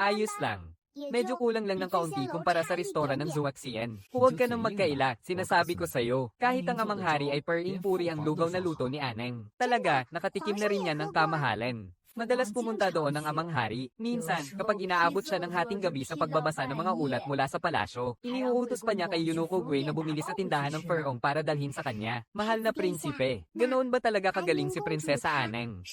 Ayos lang. Medyo kulang lang ng kaunti kumpara sa restoran ng Zuaxian. Huwag ka nang magkaila, sinasabi ko sa'yo. Kahit ang amang hari ay per-impuri ang lugaw na luto ni Aneng. Talaga, nakatikim na rin yan ng kamahalan. Madalas pumunta doon ang amang hari. Minsan, kapag inaabot siya ng hating gabi sa pagbabasa ng mga ulat mula sa palasyo, iniuutos pa niya kay Yunoko Gui na bumili sa tindahan ng Ferong para dalhin sa kanya. Mahal na prinsipe. Ganoon ba talaga kagaling si Prinsesa Aneng?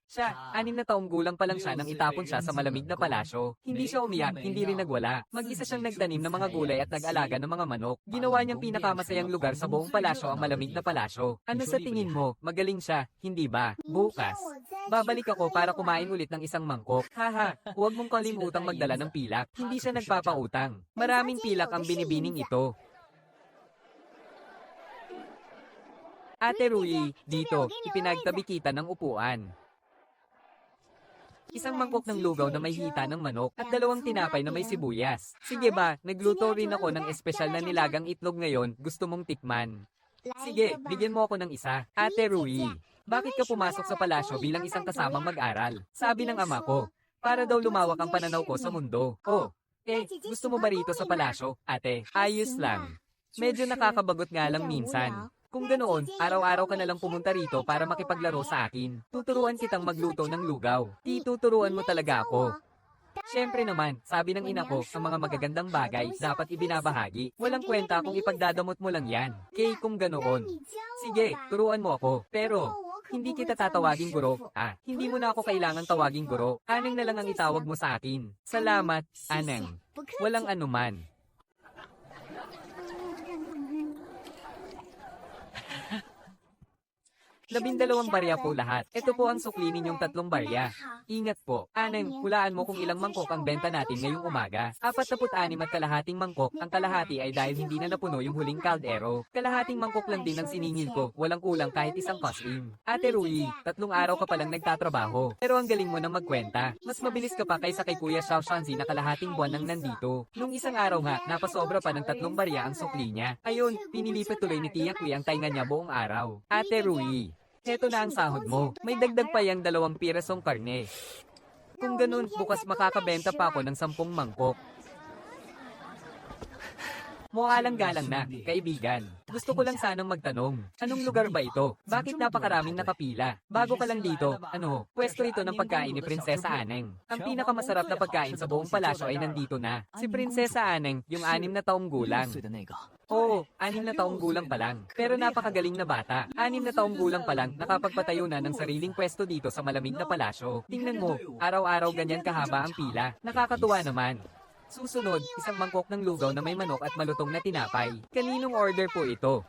Siya, 6 na taong gulang pa lang siya nang itapon siya sa malamig na palasyo. Hindi siya umiyak, hindi rin nagwala. Mag-isa siyang nagtanim ng mga gulay at nag-alaga ng mga manok. Ginawa niyang pinakamasayang lugar sa buong palasyo ang malamig na palasyo. Ano sa tingin mo? Magaling siya, hindi ba? Bukas. Babalik ako para kumain ulit ng isang mangkok. Haha, huwag mong kalimutang magdala ng pilak. Hindi siya nagpapautang. Maraming pilak ang binibining ito. Ate Rui, dito, ipinagtabi kita ng upuan. Isang mangkok ng lugaw na may hita ng manok at 2 tinapay na may sibuyas. Sige ba, nagluto rin ako ng espesyal na nilagang itlog ngayon, gusto mong tikman? Sige, bigyan mo ako ng isa. Ate Rui, bakit ka pumasok sa palasyo bilang isang kasamang mag-aral? Sabi ng ama ko, para daw lumawak ang pananaw ko sa mundo. Oh, gusto mo ba rito sa palasyo, ate? Ayos lang. Medyo nakakabagot nga lang minsan. Kung ganoon, araw-araw ka na lang pumunta rito para makipaglaro sa akin. Tuturuan kitang magluto ng lugaw. Tuturuan mo talaga ako. Siyempre naman, sabi ng ina ko, ang mga magagandang bagay dapat ibinabahagi. Walang kwenta kung ipagdadamot mo lang yan. Kay kung ganoon. Sige, turuan mo ako. Pero, hindi kita tatawaging guro. Hindi mo na ako kailangang tawaging guro. Aneng na lang ang itawag mo sa akin. Salamat, Aneng. Walang anuman. 12 barya po lahat. Ito po ang sukli ninyong 3 barya. Ingat po. Aneng, hulaan mo kung ilang mangkok ang benta natin ngayong umaga. 46 at kalahating mangkok. Ang kalahati ay dahil hindi na napuno yung huling kaldero. Kalahating mangkok lang din ang siningil ko. Walang kulang kahit isang costume. Ate Rui, 3 araw ka palang nagtatrabaho. Pero ang galing mo na magkwenta. Mas mabilis ka pa kaysa kay Kuya Xiao Shanzi na kalahating buwan nang nandito. Nung isang araw nga, napasobra pa ng 3 barya ang sukli niya. Ayun, pinilipat tuloy ni Tia Kui ang tainga niya buong araw. Ate Rui, heto na ang sahod mo. May dagdag pa yang 2 pirasong karne. Kung ganun, bukas makakabenta pa ako ng 10 mangkok. Mualang-galang na, kaibigan. Gusto ko lang sanang magtanong, anong lugar ba ito? Bakit napakaraming nakapila? Bago ka lang dito, pwesto ito ng pagkain ni Prinsesa Aneng. Ang pinakamasarap na pagkain sa buong palasyo ay nandito na. Si Prinsesa Aneng, yung 6 na taong gulang. Oo, 6 na taong gulang pa lang. Pero napakagaling na bata. 6 na taong gulang pa lang, nakapagpatayo na ng sariling pwesto dito sa malamig na palasyo. Tingnan mo, araw-araw ganyan kahaba ang pila. Nakakatuwa naman. Susunod, isang mangkok ng lugaw na may manok at malutong na tinapay. Kaninong order po ito?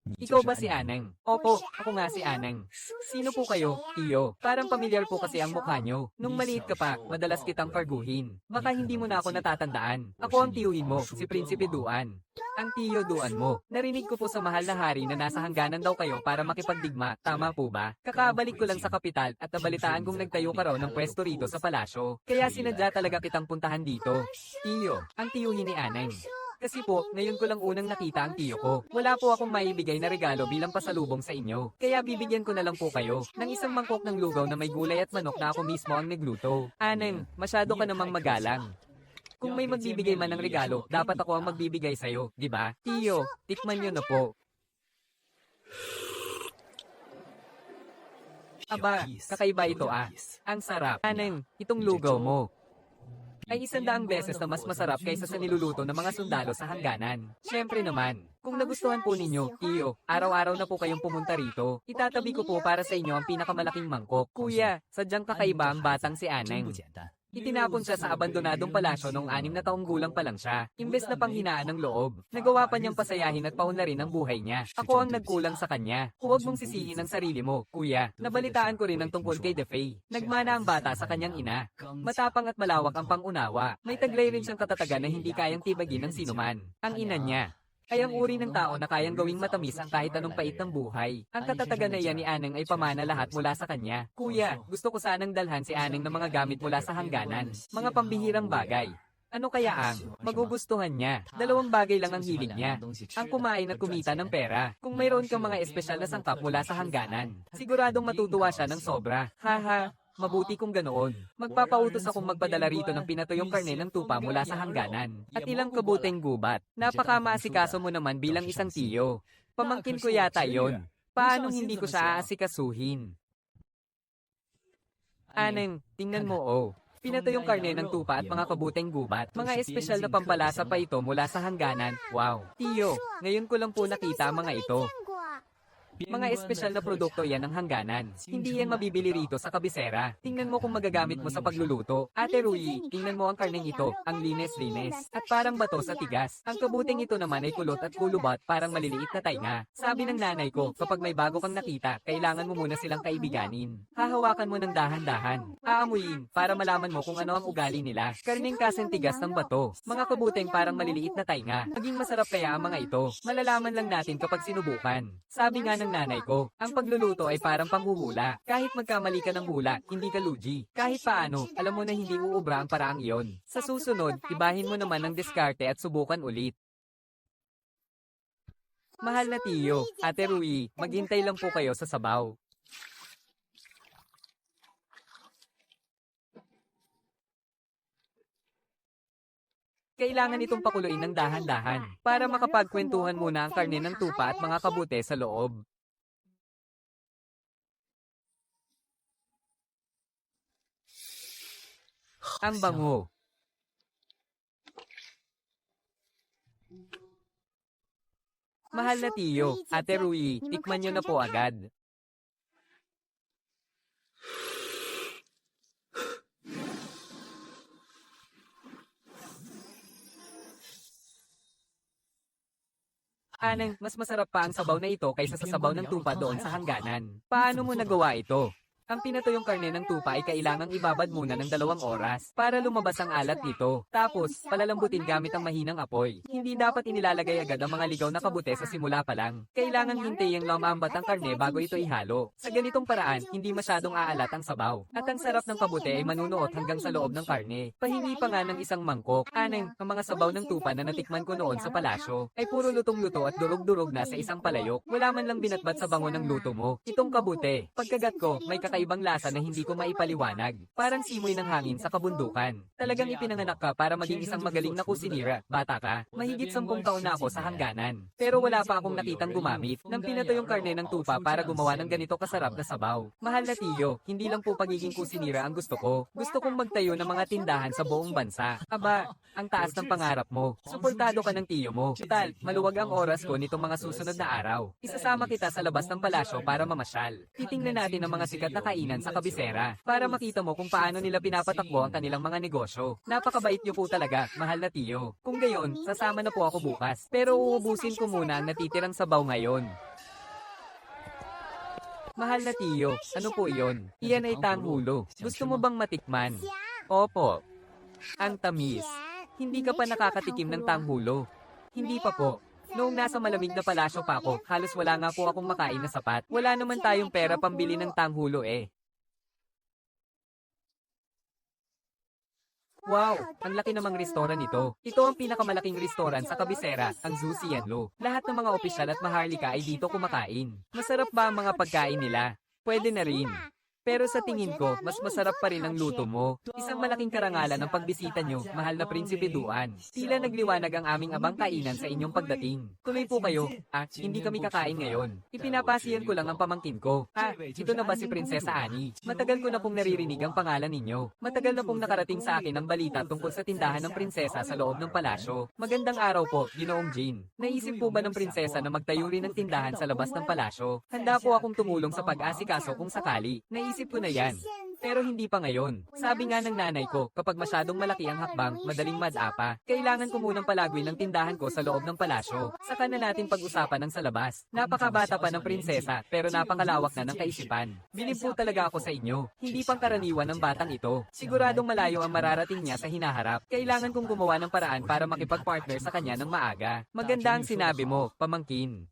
Ikaw ba si Aneng? Opo, ako nga si Aneng. Sino po kayo, Tiyo? Parang pamilyar po kasi ang mukha nyo. Nung maliit ka pa, madalas kitang karguhin. Baka hindi mo na ako natatandaan. Ako ang tiyuhin mo, si Prinsipe Duan. Ang Tiyo Duan mo. Narinig ko po sa mahal na hari na nasa hangganan daw kayo para makipagdigma. Tama po ba? Kakabalik ko lang sa kapital at nabalitaan kong nagtayo ka raw ng pwesto rito sa palasyo. Kaya sinadya talaga kitang puntahan dito. Tiyo, ang tiyuhin ni Aneng. Kasi po, ngayon ko lang unang nakita ang tiyo ko. Wala po akong maibigay na regalo bilang pasalubong sa inyo. Kaya bibigyan ko na lang po kayo ng isang mangkok ng lugaw na may gulay at manok na ako mismo ang nagluto. Aneng, masyado ka namang magalang. Kung may magbibigay man ng regalo, dapat ako ang magbibigay sa'yo, di ba? Tiyo, tikman nyo na po. Aba, kakaiba ito ah. Ang sarap. Aneng, itong lugaw mo ay 100 beses na mas masarap kaysa sa niluluto ng mga sundalo sa hangganan. Siyempre naman, kung nagustuhan po ninyo, Tiyo, araw-araw na po kayong pumunta rito. Itatabi ko po para sa inyo ang pinakamalaking mangkok. Kuya, sadyang kakaiba ang batang si Aneng. Itinapon siya sa abandonadong palasyo noong 6 na taong gulang pa lang siya. Imbes na panghinaan ng loob, nagawa pa niyang pasayahin at paunlarin ang buhay niya. Ako ang nagkulang sa kanya. Huwag mong sisihin ang sarili mo, kuya. Nabalitaan ko rin ang tungkol kay Defei. Nagmana ang bata sa kanyang ina. Matapang at malawak ang pangunawa. May taglay rin siyang katatagan na hindi kayang tibagin ng sinuman. Ang ina niya ay ang uri ng tao na kayang gawing matamis ang kahit anong pait ng buhay. Ang katatagan na yan ni Aneng ay pamana lahat mula sa kanya. Kuya, gusto ko sanang dalhan si Aneng ng mga gamit mula sa hangganan. Mga pambihirang bagay. Ano kaya ang magugustuhan niya? 2 bagay lang ang hilig niya. Ang kumain at kumita ng pera. Kung mayroon kang mga espesyal na sangkap mula sa hangganan, siguradong matutuwa siya ng sobra. Haha. Mabuti kung ganoon. Magpapautos akong magpadala rito ng pinatuyong karne ng tupa mula sa hangganan. At ilang kabuteng gubat. Napakamaasikaso mo naman bilang isang tiyo. Pamangkin ko yata yon. Paano hindi ko siya aasikasuhin? Aneng, tingnan mo oh. Pinatuyong karne ng tupa at mga kabuteng gubat. Mga espesyal na pampalasa pa ito mula sa hangganan. Wow. Tiyo, ngayon ko lang po nakita ang mga ito. Mga espesyal na produkto yan ng hangganan. Hindi yan mabibili rito sa kabisera. Tingnan mo kung magagamit mo sa pagluluto. Ate Rui, tingnan mo ang karneng ito. Ang linis-linis. At parang bato sa tigas. Ang kabuting ito naman ay kulot at kulubat parang maliliit na tainga. Sabi ng nanay ko, kapag may bago kang nakita, kailangan mo muna silang kaibiganin. Hahawakan mo ng dahan-dahan. Aamuyin, para malaman mo kung ano ang ugali nila. Karneng kasing tigas ng bato. Mga kabuteng parang maliliit na tainga. Maging masarap kaya ang mga ito. Malalaman lang natin kapag sinubukan. Sabi nga ng nanay ko, ang pagluluto ay parang panghuhula. Kahit magkamali ka ng hula, hindi ka lugi. Kahit paano, alam mo na hindi uubra ang paraang iyon. Sa susunod, ibahin mo naman ang diskarte at subukan ulit. Mahal na tiyo, Ate Rui, maghintay lang po kayo sa sabaw. Kailangan itong pakuluin ng dahan-dahan para makapagkwentuhan muna ang karne ng tupa at mga kabute sa loob. Ang bango. Mahal na tiyo, Ate Rui, tikman nyo na po agad. Aneng, mas masarap pa ang sabaw na ito kaysa sa sabaw ng tupa doon sa hangganan. Paano mo nagawa ito? Ang pinatuyong karne ng tupa ay kailangang ibabad muna ng 2 oras para lumabas ang alat nito. Tapos, palalambutin gamit ang mahinang apoy. Hindi dapat inilalagay agad ang mga ligaw na kabute sa simula pa lang. Kailangang hintayin lumambat ang karne bago ito ihalo. Sa ganitong paraan, hindi masyadong aalat ang sabaw. At ang sarap ng kabute ay manunuot hanggang sa loob ng karne. Pahingi pa nga ng isang mangkok. Aneng, ang mga sabaw ng tupa na natikman ko noon sa palasyo ay puro lutong-luto at durog-durog na sa isang palayok. Wala man lang binatbat sa bango ng luto mo. Itong kabute, pagkagat ko, may kakaibang lasa na hindi ko maipaliwanag. Parang simoy ng hangin sa kabundukan. Talagang ipinanganak ka para maging isang magaling na kusinira. Bata ka, mahigit 10 taon na ako sa hangganan. Pero wala pa akong nakitang gumamit ng pinatuyong karne ng tupa para gumawa ng ganito kasarap na sabaw. Mahal na tiyo, hindi lang po pagiging kusinira ang gusto ko. Gusto kong magtayo ng mga tindahan sa buong bansa. Aba, ang taas ng pangarap mo. Suportado ka ng tiyo mo. Total, maluwag ang oras ko nitong mga susunod na araw. Isasama kita sa labas ng palasyo para mamasyal. Titingnan natin ang mga sikat na kainan sa kabisera para makita mo kung paano nila pinapatakbo ang kanilang mga negosyo. Napakabait niyo po talaga, mahal na tiyo. Kung gayon, sasama na po ako bukas. Pero uubusin ko muna ang natitirang sabaw ngayon. Mahal na tiyo, ano po iyon? Iyan ay tanghulo. Gusto mo bang matikman? Opo. Ang tamis. Hindi ka pa nakakatikim ng tanghulo. Hindi pa po. Noong nasa malamig na palasyo pa ako, halos wala nga po akong makain na sapat. Wala naman tayong pera pambili ng tanghulo eh. Wow! Ang laki namang restoran ito. Ito ang pinakamalaking restoran sa kabisera, ang Zhu Xianlu. Lahat ng mga opisyal at maharlika ay dito kumakain. Masarap ba ang mga pagkain nila? Pwede na rin. Pero sa tingin ko, mas masarap pa rin ang luto mo. Isang malaking karangalan ng pagbisita nyo, mahal na Prinsipe Duan. Tila nagliwanag ang aming abang kainan sa inyong pagdating. Tuloy po kayo. Hindi kami kakain ngayon. Ipinapasiyan ko lang ang pamangkin ko. Ito na ba si Prinsesa Annie? Matagal ko na pong naririnig ang pangalan ninyo. Matagal na pong nakarating sa akin ang balita tungkol sa tindahan ng prinsesa sa loob ng palasyo. Magandang araw po, Ginoong Jean. Naisip po ba ng prinsesa na magtayo rin ng tindahan sa labas ng palasyo? Handa po akong tumulong sa pag-asikaso kung sakali. Naisip ko na yan. Pero hindi pa ngayon. Sabi nga ng nanay ko, kapag masyadong malaki ang hakbang, madaling madapa. Kailangan ko munang palagwin ng tindahan ko sa loob ng palasyo. Saka na natin pag-usapan ng sa labas. Napakabata pa ng prinsesa, pero napakalawak na ng kaisipan. Bilib po talaga ako sa inyo. Hindi pangkaraniwan ng batang ito. Siguradong malayo ang mararating niya sa hinaharap. Kailangan kong gumawa ng paraan para makipag-partner sa kanya ng maaga. Maganda ang sinabi mo, pamangkin.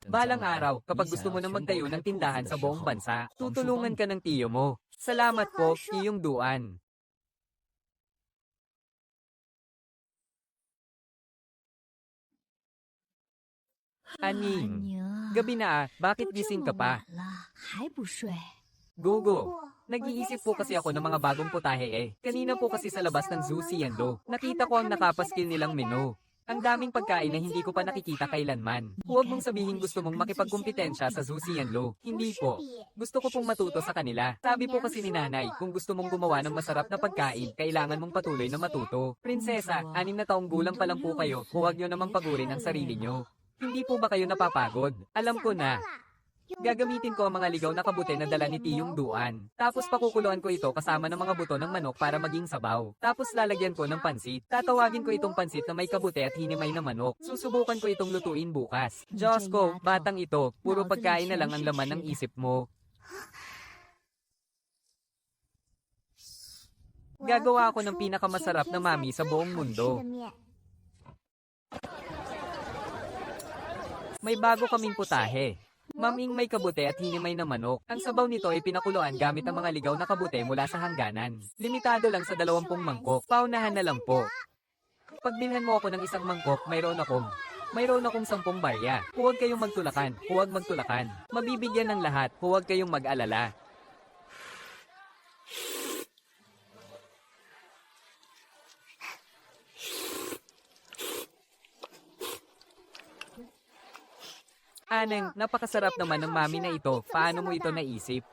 Balang araw, kapag gusto mo nang magtayo ng tindahan sa buong bansa, tutulungan ka ng tiyo mo. Salamat po, Tiyong Duan. Aning, gabi na bakit gising ka pa? Gogo, nag-iisip po kasi ako ng mga bagong putahe eh. Kanina po kasi sa labas ng Zhu Xianlu, nakita ko ang nakapaskil nilang menu. Ang daming pagkain na hindi ko pa nakikita kailanman. Huwag mong sabihin gusto mong makipagkumpetensya sa Zhu Xianlu. Hindi po. Gusto ko pong matuto sa kanila. Sabi po kasi ni nanay, kung gusto mong gumawa ng masarap na pagkain, kailangan mong patuloy na matuto. Prinsesa, 6 na taong gulang pa lang po kayo, huwag nyo namang pagurin ang sarili nyo. Hindi po ba kayo napapagod? Alam ko na. Gagamitin ko ang mga ligaw na kabute na dala ni Tiyong Duan. Tapos pakukuluan ko ito kasama ng mga buto ng manok para maging sabaw. Tapos lalagyan ko ng pansit. Tatawagin ko itong pansit na may kabute at hinimay na manok. Susubukan ko itong lutuin bukas. Diyos ko, batang ito, puro pagkain na lang ang laman ng isip mo. Gagawa ako ng pinakamasarap na mami sa buong mundo. May bago kaming putahe. Maming may kabute at hinimay na manok. Ang sabaw nito ay pinakuluan gamit ang mga ligaw na kabute mula sa hangganan. Limitado lang sa 20 mangkok. Paunahan na lang po. Pagbilhan mo ako ng isang mangkok, mayroon akong 10 barya. Huwag kayong magtulakan. Huwag magtulakan. Mabibigyan ng lahat. Huwag kayong mag-alala. Aneng, napakasarap naman ng mami na ito. Paano mo ito naisip?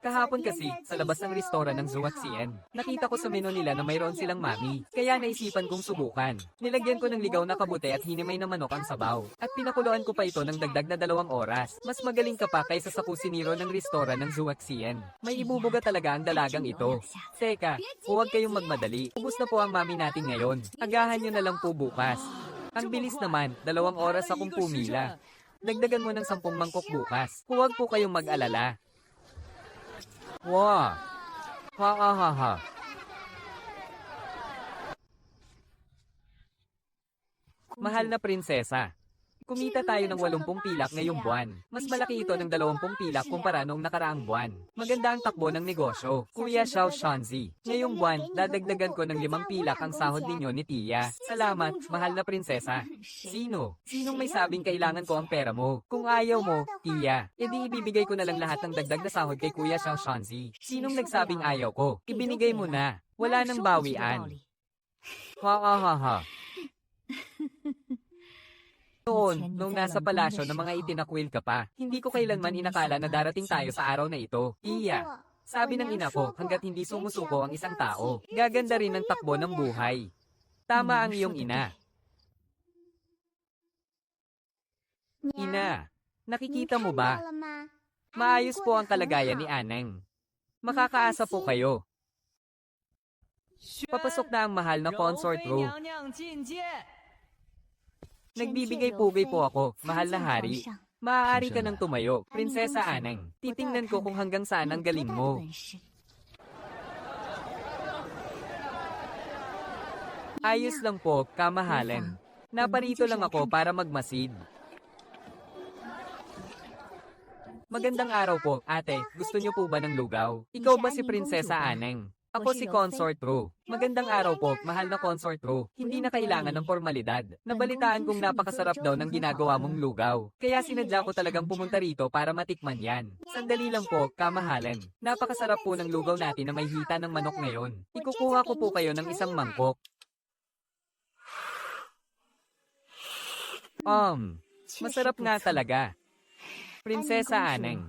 Kahapon kasi, sa labas ng restoran ng Zuaxian, nakita ko sa menu nila na mayroon silang mami. Kaya naisipan kong subukan. Nilagyan ko ng ligaw na kabute at hinimay na manok ang sabaw. At pinakuluan ko pa ito ng dagdag na 2 oras. Mas magaling ka pa kaysa sa kusiniro ng restoran ng Zuaxian. May ibubuga talaga ang dalagang ito. Teka, huwag kayong magmadali. Ubus na po ang mami natin ngayon. Agahan nyo na lang po bukas. Ang bilis naman, 2 oras akong pumila. Dagdagan mo ng 10 mangkok bukas. Huwag po kayong mag-alala. Wow! Ha ha ha ha. Mahal na prinsesa. Kumita tayo ng 80 pilak ngayong buwan. Mas malaki ito ng 20 pilak kumpara noong nakaraang buwan. Maganda ang takbo ng negosyo. Kuya Xiao Shanzi. Ngayong buwan, dadagdagan ko ng 5 pilak ang sahod ninyo ni Tia. Salamat, mahal na prinsesa. Sino? Sinong may sabing kailangan ko ang pera mo? Kung ayaw mo, Tia, edi ibibigay ko na lang lahat ng dagdag na sahod kay Kuya Xiao Shanzi. Sinong nagsabing ayaw ko? Ibinigay mo na. Wala nang bawian. Ha ha ha ha. Noon, nung nasa palasyo ng mga itinakwil ka pa, hindi ko kailanman inakala na darating tayo sa araw na ito. Iya, sabi ng ina ko, hanggat hindi sumusuko ang isang tao, gaganda rin ang takbo ng buhay. Tama ang iyong ina. Ina, nakikita mo ba? Maayos po ang kalagayan ni Aneng. Makakaasa po kayo. Papasok na ang mahal na consort room. Nagbibigay-pugay po ako, mahal na hari. Maaari ka nang tumayo, Prinsesa Aneng. Titingnan ko kung hanggang saan ang galing mo. Ayos lang po, kamahalan. Naparito lang ako para magmasid. Magandang araw po, ate. Gusto niyo po ba ng lugaw? Ikaw ba si Prinsesa Aneng? Ako si Consort Ru. Magandang araw po, mahal na Consort Ru. Hindi na kailangan ng formalidad. Nabalitaan kong napakasarap daw ng ginagawa mong lugaw. Kaya sinadya ko talagang pumunta rito para matikman yan. Sandali lang po, kamahalan. Napakasarap po ng lugaw natin na may hita ng manok ngayon. Ikukuha ko po kayo ng isang mangkok. Masarap nga talaga. Prinsesa Aneng.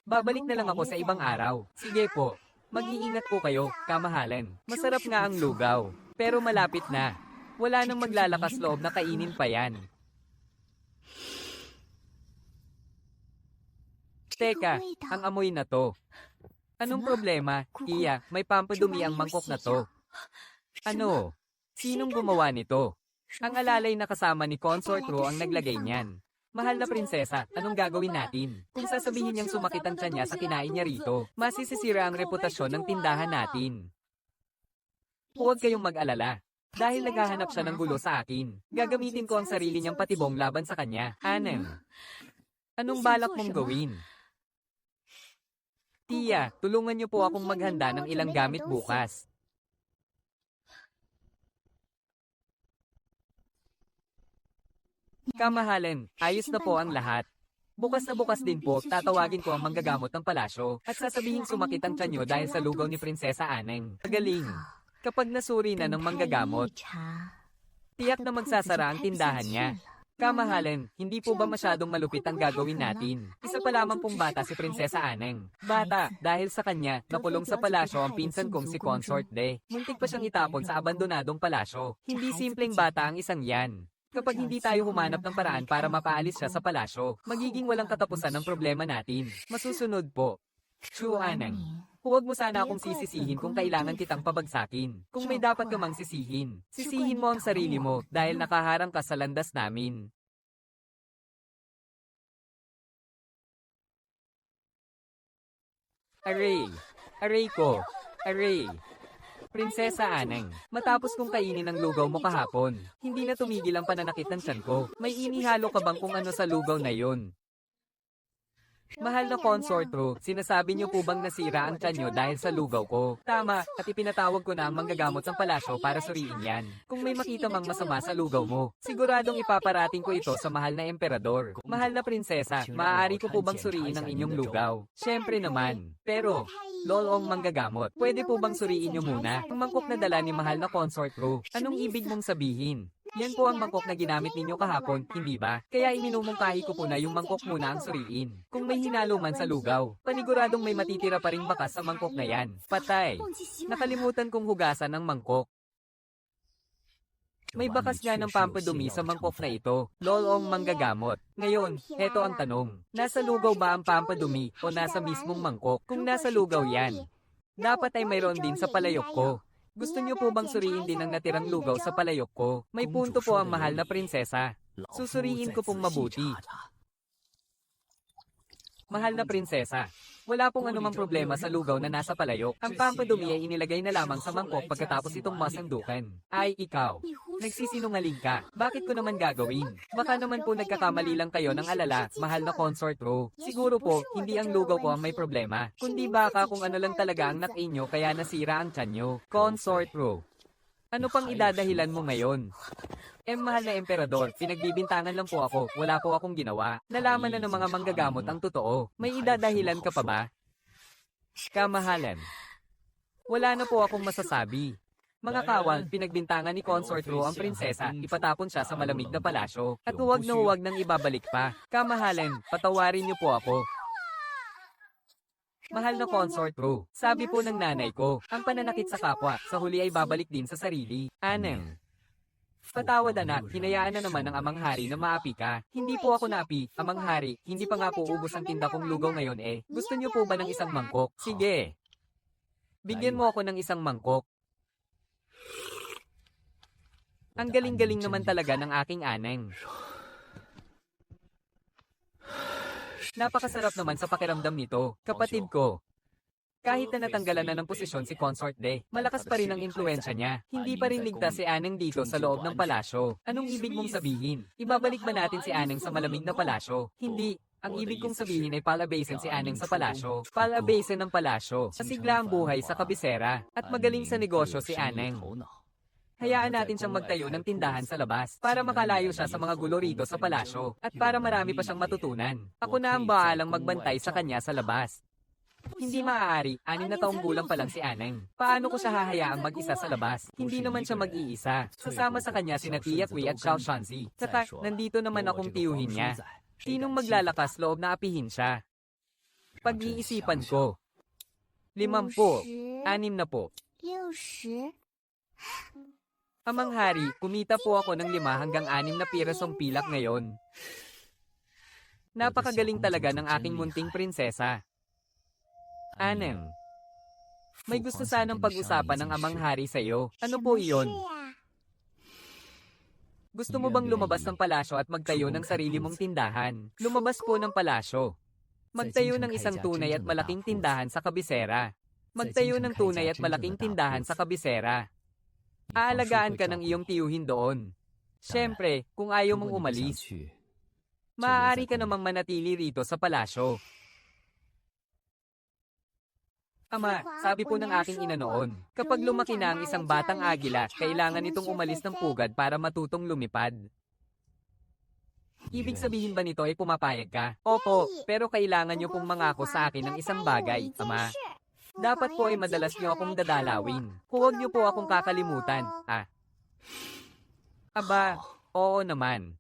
Babalik na lang ako sa ibang araw. Sige po. Mag-iingat po kayo, kamahalan. Masarap nga ang lugaw, pero malapit na. Wala nang maglalakas loob na kainin pa yan. Teka, ang amoy na to. Anong problema, Tia? May pampadumi ang mangkok na to. Ano? Sinong gumawa nito? Ang alalay na kasama ni Consort Ru ang naglagay niyan. Mahal na prinsesa, anong gagawin natin? Kung sasabihin niyang sumakit ang tiyan niya sa kinain niya rito, masisisira ang reputasyon ng tindahan natin. Huwag kayong mag-alala. Dahil naghahanap siya ng gulo sa akin, gagamitin ko ang sarili niyang patibong laban sa kanya. Aneng, anong balak mong gawin? Tia, tulungan niyo po akong maghanda ng ilang gamit bukas. Kamahalan, ayos na po ang lahat. Bukas na bukas din po, tatawagin ko ang manggagamot ng palasyo at sasabihin sumakit ang tiyan niyo dahil sa lugaw ni Prinsesa Aneng. Magaling. Kapag nasuri na ng manggagamot, tiyak na magsasara ang tindahan niya. Kamahalan, hindi po ba masyadong malupit ang gagawin natin? Isa pa lamang pong bata si Prinsesa Aneng. Bata, dahil sa kanya, nakulong sa palasyo ang pinsan kong si Consort De. Muntik pa siyang itapon sa abandonadong palasyo. Hindi simpleng bata ang isang yan. Kapag hindi tayo humanap ng paraan para mapaalis siya sa palasyo, magiging walang katapusan ng problema natin. Masusunod po. Chu Aneng, huwag mo sana akong sisisihin kung kailangan kitang pabagsakin. Kung may dapat ka mang sisihin, sisihin mo ang sarili mo dahil nakaharang ka sa landas namin. Aray! Aray ko! Aray! Prinsesa Aneng, matapos kong kainin ang lugaw mo kahapon, hindi na tumigil ang pananakit ng tiyan ko. May inihalo ka bang kung ano sa lugaw na yun? Mahal na Consort Ru, sinasabi niyo po bang nasira ang tiyan niyo dahil sa lugaw ko? Tama, at ipinatawag ko na ang manggagamot ng palasyo para suriin yan. Kung may makita mang masama sa lugaw mo, siguradong ipaparating ko ito sa mahal na emperador. Mahal na prinsesa, maaari ko po bang suriin ang inyong lugaw? Siyempre naman. Pero, Lolong manggagamot, pwede po bang suriin niyo muna ang mangkok na dala ni mahal na Consort Ru? Anong ibig mong sabihin? Yan po ang mangkok na ginamit ninyo kahapon, hindi ba? Kaya iminumungkahi ko po na yung mangkok muna ang suriin. Kung may hinalo man sa lugaw, paniguradong may matitira pa ring bakas sa mangkok na yan. Patay! Nakalimutan kong hugasan ang mangkok. May bakas nga ng pampadumi sa mangkok na ito, lolong manggagamot. Ngayon, heto ang tanong. Nasa lugaw ba ang pampadumi o nasa mismong mangkok? Kung nasa lugaw yan, dapat ay mayroon din sa palayok ko. Gusto niyo po bang suriin din ang natirang lugaw sa palayok ko? May punto po ang mahal na prinsesa. Susuriin ko pong mabuti. Mahal na prinsesa, wala pong anumang problema sa lugaw na nasa palayok. Ang pampadumi ay inilagay na lamang sa mangkok pagkatapos itong masandukan. Ay, ikaw. Nagsisinungaling ka. Bakit ko naman gagawin? Baka naman po nagkakamali lang kayo ng alala, mahal na consort row. Siguro po, hindi ang lugaw ko ang may problema. Kundi baka kung ano lang talaga ang nakainyo kaya nasira ang tiyan nyo. Consort row. Ano pang idadahilan mo ngayon? Mahal na emperador, pinagbibintangan lang po ako, wala po akong ginawa. Nalaman na ng mga manggagamot ang totoo. May idadahilan ka pa ba? Kamahalan. Wala na po akong masasabi. Mga kawal, pinagbintangan ni Consort Ro ang prinsesa, ipatapon siya sa malamig na palasyo, at huwag na huwag nang ibabalik pa. Kamahalan, patawarin niyo po ako. Mahal na Consort Ro, sabi po ng nanay ko, ang pananakit sa kapwa, sa huli ay babalik din sa sarili. Aneng. Patawad anak, hinayaan na naman ng amang hari na maapi ka. Hindi po ako naapi, amang hari, hindi pa nga po ubos ang tinda kong lugaw ngayon eh. Gusto niyo po ba ng isang mangkok? Sige. Bigyan mo ako ng isang mangkok. Ang galing-galing naman talaga ng aking aneng. Napakasarap naman sa pakiramdam nito, kapatid ko. Kahit na natanggalan na ng posisyon si Consort De, malakas pa rin ang impluensya niya. Hindi pa rin ligtas si Aneng dito sa loob ng palasyo. Anong ibig mong sabihin? Ibabalik ba natin si Aneng sa malamig na palasyo? Hindi. Ang ibig kong sabihin ay palabasin si Aneng sa palasyo. Palabasin ng palasyo. Masigla ang buhay sa kabisera. At magaling sa negosyo si Aneng. Hayaan natin siyang magtayo ng tindahan sa labas para makalayo siya sa mga gulo rito sa palasyo at para marami pa siyang matutunan. Ako na ang bahalang magbantay sa kanya sa labas. Hindi maaari, 6 na taong gulang pa lang si Aneng. Paano ko siya hahayaang mag-isa sa labas? Hindi naman siya mag-iisa. Sasama sa kanya sina Tia Kui at Xiao Shanzi. Tsaka, nandito naman akong tiyuhin niya. Sinong maglalakas loob na apihin siya? Pag-iisipan ko. 50, 6 na po. Amang hari, kumita po ako ng 5 hanggang 6 na pirasong pilak ngayon. Napakagaling talaga ng aking munting prinsesa. Aneng. May gusto sanang pag-usapan ng amang hari sa iyo. Ano po iyon? Gusto mo bang lumabas ng palasyo at magtayo ng sarili mong tindahan? Lumabas po ng palasyo. Magtayo ng isang tunay at malaking tindahan sa kabisera. Magtayo ng tunay at malaking tindahan sa kabisera. Aalagaan ka ng iyong tiyuhin doon. Siyempre, kung ayaw mong umalis, maaari ka namang manatili rito sa palasyo. Ama, sabi po ng aking ina noon, kapag lumaki na ang isang batang agila, kailangan itong umalis ng pugad para matutong lumipad. Ibig sabihin ba nito ay pumapayag ka? Opo, pero kailangan niyo pong mangako sa akin ng isang bagay, Ama. Dapat po ay madalas niyo akong dadalawin. Huwag niyo po akong kakalimutan, ah. Aba, oo naman.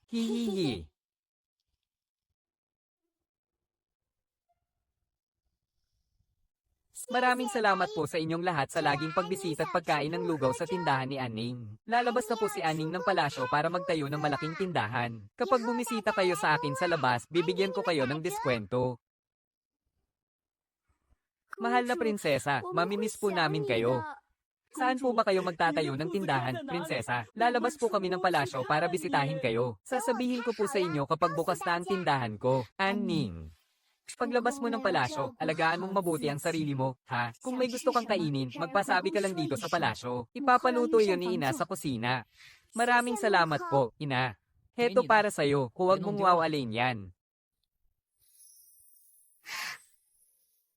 Hihihi. Maraming salamat po sa inyong lahat sa laging pagbisita at pagkain ng lugaw sa tindahan ni Aning. Lalabas na po si Aning ng palasyo para magtayo ng malaking tindahan. Kapag bumisita kayo sa akin sa labas, bibigyan ko kayo ng diskwento. Mahal na prinsesa, mamimiss po namin kayo. Saan po ba kayo magtatayo ng tindahan, prinsesa? Lalabas po kami ng palasyo para bisitahin kayo. Sasabihin ko po sa inyo kapag bukas na ang tindahan ko. Aning. Paglabas mo ng palasyo, alagaan mong mabuti ang sarili mo, ha? Kung may gusto kang kainin, magpasabi ka lang dito sa palasyo. Ipapaluto yun ni Ina sa kusina. Maraming salamat po, Ina. Heto para sa'yo, huwag mong wawalin yan.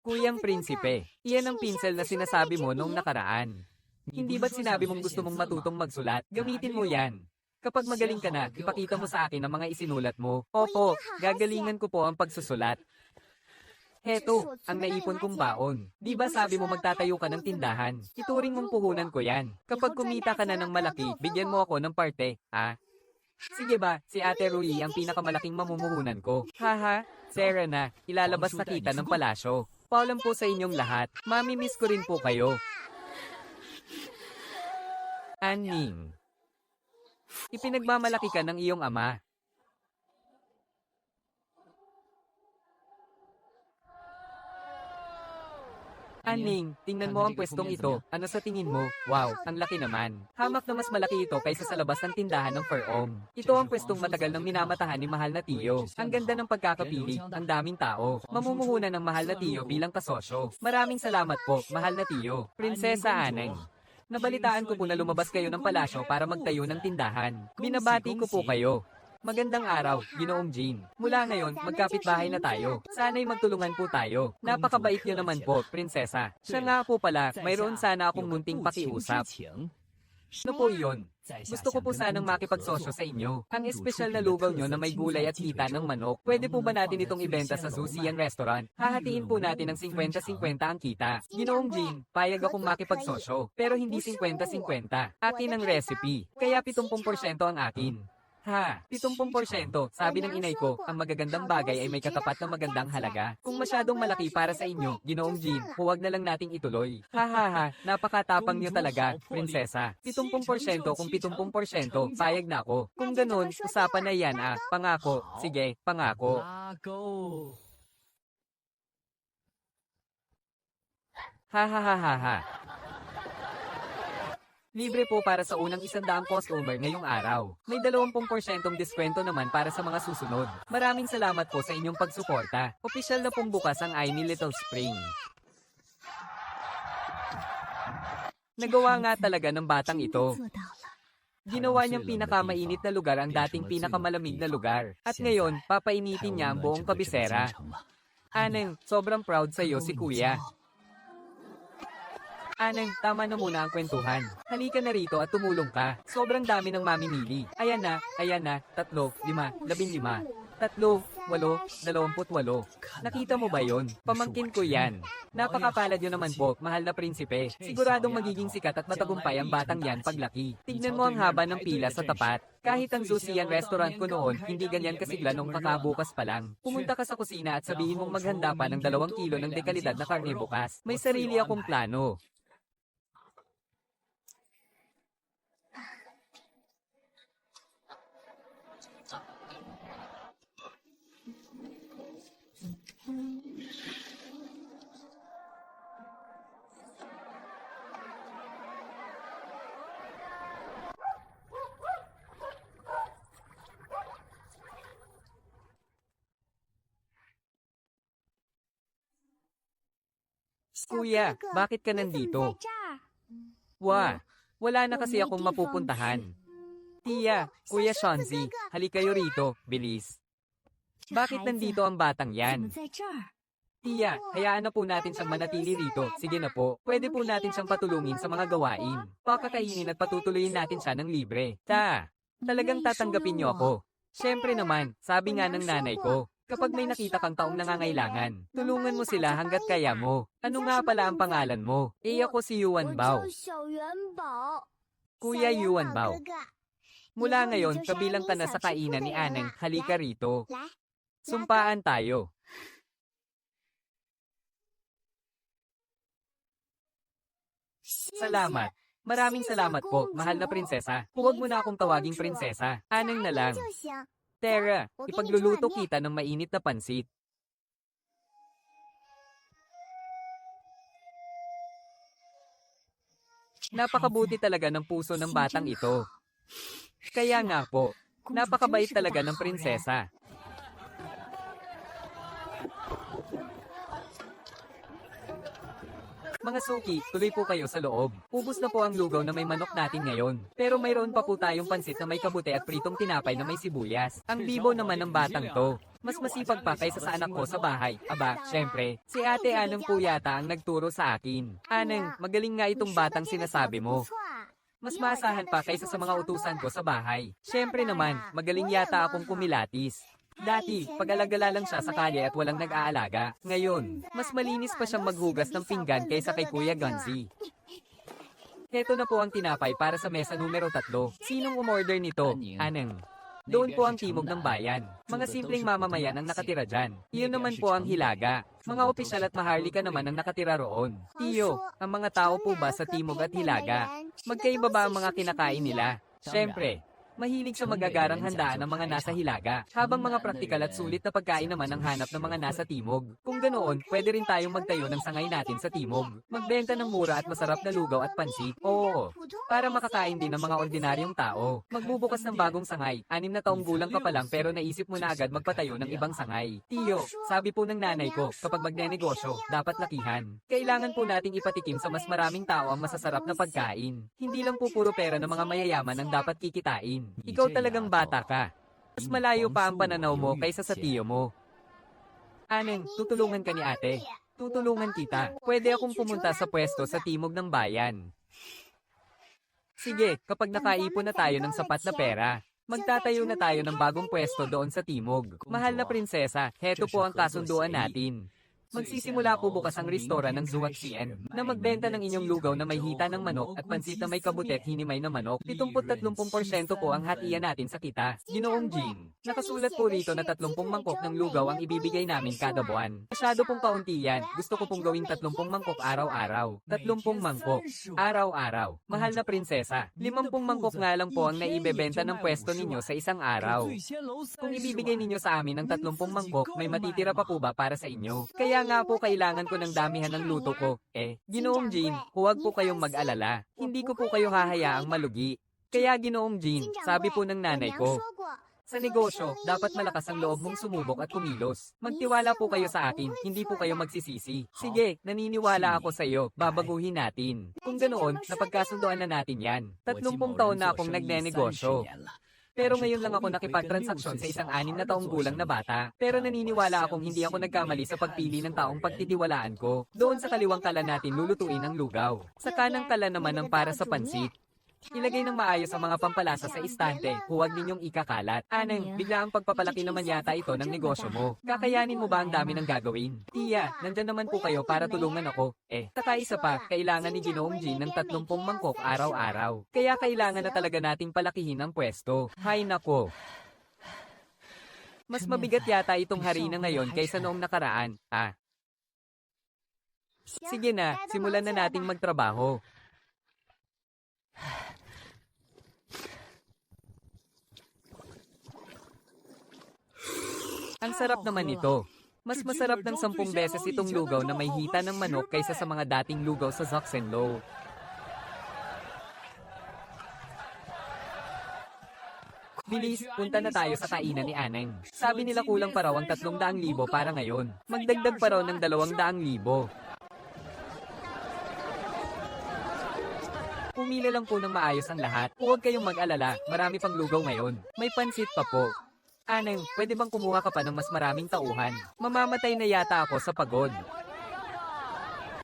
Kuyang prinsipe, iyan ang pinsel na sinasabi mo nung nakaraan. Hindi ba't sinabi mong gusto mong matutong magsulat? Gamitin mo yan. Kapag magaling ka na, ipakita mo sa akin ang mga isinulat mo. Opo, gagalingan ko po ang pagsusulat. Heto, ang naipon kong baon. Di ba sabi mo magtatayo ka ng tindahan? Ituring mong puhunan ko yan. Kapag kumita ka na ng malaki, bigyan mo ako ng parte, ha? Sige ba, si Ate Rui ang pinakamalaking mamumuhunan ko. Haha, Sarah na, ilalabas na kita ng palasyo. Paalam po sa inyong lahat. Mamimiss ko rin po kayo. Aning. Ipinagmamalaki ka ng iyong ama. Aning, tingnan mo ang pwestong ito. Ano sa tingin mo? Wow, ang laki naman. Hamak na mas malaki ito kaysa sa labas ng tindahan ng Ferong. Ito ang pwestong matagal nang minamatahan ni mahal na Tiyo. Ang ganda ng pagkakapili, ang daming tao. Mamumuhunan ng mahal na Tiyo bilang kasosyo. Maraming salamat po, mahal na Tiyo. Prinsesa Aneng. Nabalitaan ko po na lumabas kayo ng palasyo para magtayo ng tindahan. Binabati ko po kayo. Magandang araw, Ginoong Jean. Mula ngayon, magkapitbahay na tayo. Sana'y magtulungan po tayo. Napakabait niyo naman po, prinsesa. Siya nga po pala, mayroon sana akong munting pakiusap. Ano po yun? Gusto ko po sanang makipagsosyo sa inyo. Ang espesyal na lugaw nyo na may gulay at hita ng manok, pwede po ba natin itong ibenta sa Zusian Restaurant? Hahatiin po natin ng 50-50 ang kita. Ginoong Jean, payag akong makipagsosyo, pero hindi 50-50. Akin ang recipe, kaya 70% ang akin. Ha, 70%, sabi ng inay ko, ang magagandang bagay ay may katapat na magandang halaga. Kung masyadong malaki para sa inyo, Ginoong Jean, huwag na lang nating ituloy. Ha ha ha, napakatapang niyo talaga, prinsesa. 70% kung 70%, payag na ako. Kung ganun, usapan na yan ah, pangako. Sige, pangako. Ha ha ha ha ha. Libre po para sa unang 100 customer ngayong araw. May 20% diskwento naman para sa mga susunod. Maraming salamat po sa inyong pagsuporta. Opisyal na pong bukas ang Aimee Little Spring. Nagawa nga talaga ng batang ito. Ginawa niyang pinakamainit na lugar ang dating pinakamalamig na lugar. At ngayon, papainitin niya ang buong kabisera. Aneng, sobrang proud sa iyo si Kuya. Aneng, tama na muna ang kwentuhan. Halika na rito at tumulong ka. Sobrang dami ng mamimili. Ayan na, 3, 5, 15. 3, 8, 28. Nakita mo ba yon? Pamangkin ko yan. Napakapalad yun naman po, mahal na prinsipe. Siguradong magiging sikat at matagumpay ang batang yan paglaki. Tignan mo ang haba ng pila sa tapat. Kahit ang Zusian Restaurant ko noon, hindi ganyan kasigla nung kakabukas pa lang. Pumunta ka sa kusina at sabihin mong maghanda pa ng 2 kilo ng dekalidad na karne bukas. May sarili akong plano. Kuya, bakit ka nandito? Wala na kasi akong mapupuntahan. Tia, Kuya Shanzi, halika kayo rito, bilis. Bakit nandito ang batang yan? Tia, hayaan na po natin siyang manatili rito. Sige na po, pwede po natin siyang patulungin sa mga gawain. Pakakainin at patutuloyin natin siya ng libre. Talagang tatanggapin niyo ako. Siyempre naman, sabi nga ng nanay ko, kapag may nakita kang taong nangangailangan, tulungan mo sila hanggat kaya mo. Ano nga pala ang pangalan mo? Ako si Yuan Bao. Kuya Yuan Bao. Mula ngayon, kabilang ka na sa kainan ni Aneng. Halika rito. Sumpaan tayo. Salamat. Maraming salamat po, mahal na prinsesa. Huwag mo na akong tawaging prinsesa. Aneng na lang. Tara, ipagluluto kita ng mainit na pansit. Napakabuti talaga ng puso ng batang ito. Kaya nga po, napakabait talaga ng prinsesa. Mga suki, tuloy po kayo sa loob. Ubus na po ang lugaw na may manok natin ngayon. Pero mayroon pa po tayong pansit na may kabute at pritong tinapay na may sibuyas. Ang bibo naman ng batang to. Mas masipag pa kaysa sa anak ko sa bahay. Aba, syempre, si Ate Aneng po yata ang nagturo sa akin. Aneng, magaling nga itong batang sinasabi mo. Mas maasahan pa kaysa sa mga utusan ko sa bahay. Syempre naman, magaling yata akong kumilatis. Dati, pag-alagala lang siya sa kalye at walang nag-aalaga. Ngayon, mas malinis pa siyang maghugas ng pinggan kaysa kay Kuya Ganzi. Heto na po ang tinapay para sa mesa numero 3. Sinong umorder nito? Aneng. Doon po ang timog ng bayan. Mga simpleng mamamayan ang nakatira dyan. Iyon naman po ang Hilaga. Mga opisyal at maharlika naman ang nakatira roon. Tiyo, ang mga tao po ba sa timog at Hilaga? Magkaiba ba ang mga kinakain nila? Siyempre, Mahilig sa magagarang handaan ng mga nasa hilaga, habang mga praktikal at sulit na pagkain naman ang hanap ng mga nasa timog. Kung ganoon, pwede rin tayong magtayo ng sangay natin sa timog. Magbenta ng mura at masarap na lugaw at pansit. Oo, para makakain din ng mga ordinaryong tao. Magbubukas ng bagong sangay. 6 na taong gulang ka pa lang pero naisip mo na agad magpatayo ng ibang sangay. Tiyo, sabi po ng nanay ko, kapag magnenegosyo, dapat lakihan. Kailangan po nating ipatikim sa mas maraming tao ang masasarap na pagkain. Hindi lang po puro pera ng mga mayayaman ang dapat kikitain. Ikaw talagang bata ka. Mas malayo pa ang pananaw mo kaysa sa tiyo mo. Aneng, tutulungan ka ni ate. Tutulungan kita. Pwede akong pumunta sa pwesto sa timog ng bayan. Sige, kapag nakaipon na tayo ng sapat na pera, magtatayo na tayo ng bagong pwesto doon sa timog. Mahal na prinsesa, heto po ang kasunduan natin. Magsisimula po bukas ang restoran ng Zuaxian na magbenta ng inyong lugaw na may hita ng manok at pansit na may kabutet hinimay na manok. 70-30% po ang hatian natin sa kita. Ginoong Jean, nakasulat po rito na 30 mangkok ng lugaw ang ibibigay namin kada buwan. Masyado pong kaunti yan. Gusto ko pong gawing 30 mangkok araw-araw. 30 mangkok. Araw-araw. Mahal na prinsesa, 50 mangkok nga lang po ang naibebenta ng pwesto ninyo sa isang araw. Kung ibibigay ninyo sa amin ang 30 mangkok, may matitira pa po ba para sa inyo? Kaya nga po kailangan ko ng damihan ng luto ko. Ginoong Jean, huwag po kayong mag-alala. Hindi ko po kayo hahayaang malugi. Kaya Ginoong Jean, sabi po ng nanay ko, sa negosyo, dapat malakas ang loob mong sumubok at kumilos. Magtiwala po kayo sa akin, hindi po kayo magsisisi. Sige, naniniwala ako sa iyo, babaguhin natin. Kung ganoon, napagkasunduan na natin yan. 30 taon na akong nagnenegosyo. Pero ngayon lang ako nakipagtransaksyon sa isang 6 na taong gulang na bata. Pero naniniwala akong hindi ako nagkamali sa pagpili ng taong pagtitiwalaan ko. Doon sa kaliwang kalan natin lulutuin ang lugaw. Sa kanang kalan naman ang para sa pansit. Ilagay ng maayos ang mga pampalasa sa istante, huwag ninyong ikakalat. Aneng, bigla ang pagpapalaki naman yata ito ng negosyo mo. Kakayanin mo ba ang dami ng gagawin? Tiya, nandyan naman po kayo para tulungan ako. Saka isa pa, kailangan ni Ginoong Jean ng 30 mangkok araw-araw. Kaya kailangan na talaga nating palakihin ang pwesto. Hay nako. Mas mabigat yata itong harina ngayon kaysa noong nakaraan. Sige na, simulan na nating magtrabaho. Ang sarap naman ito. Mas masarap ng 10 beses itong lugaw na may hita ng manok kaysa sa mga dating lugaw sa Zuaxenlo. Bilis, punta na tayo sa kainan ni Aneng. Sabi nila kulang pa raw ang 300,000 para ngayon. Magdagdag pa raw ng 200,000. Pumili lang po ng maayos ang lahat. Huwag kayong mag-alala, marami pang lugaw ngayon. May pansit pa po. Aneng, pwede bang kumuha ka pa ng mas maraming tauhan? Mamamatay na yata ako sa pagod.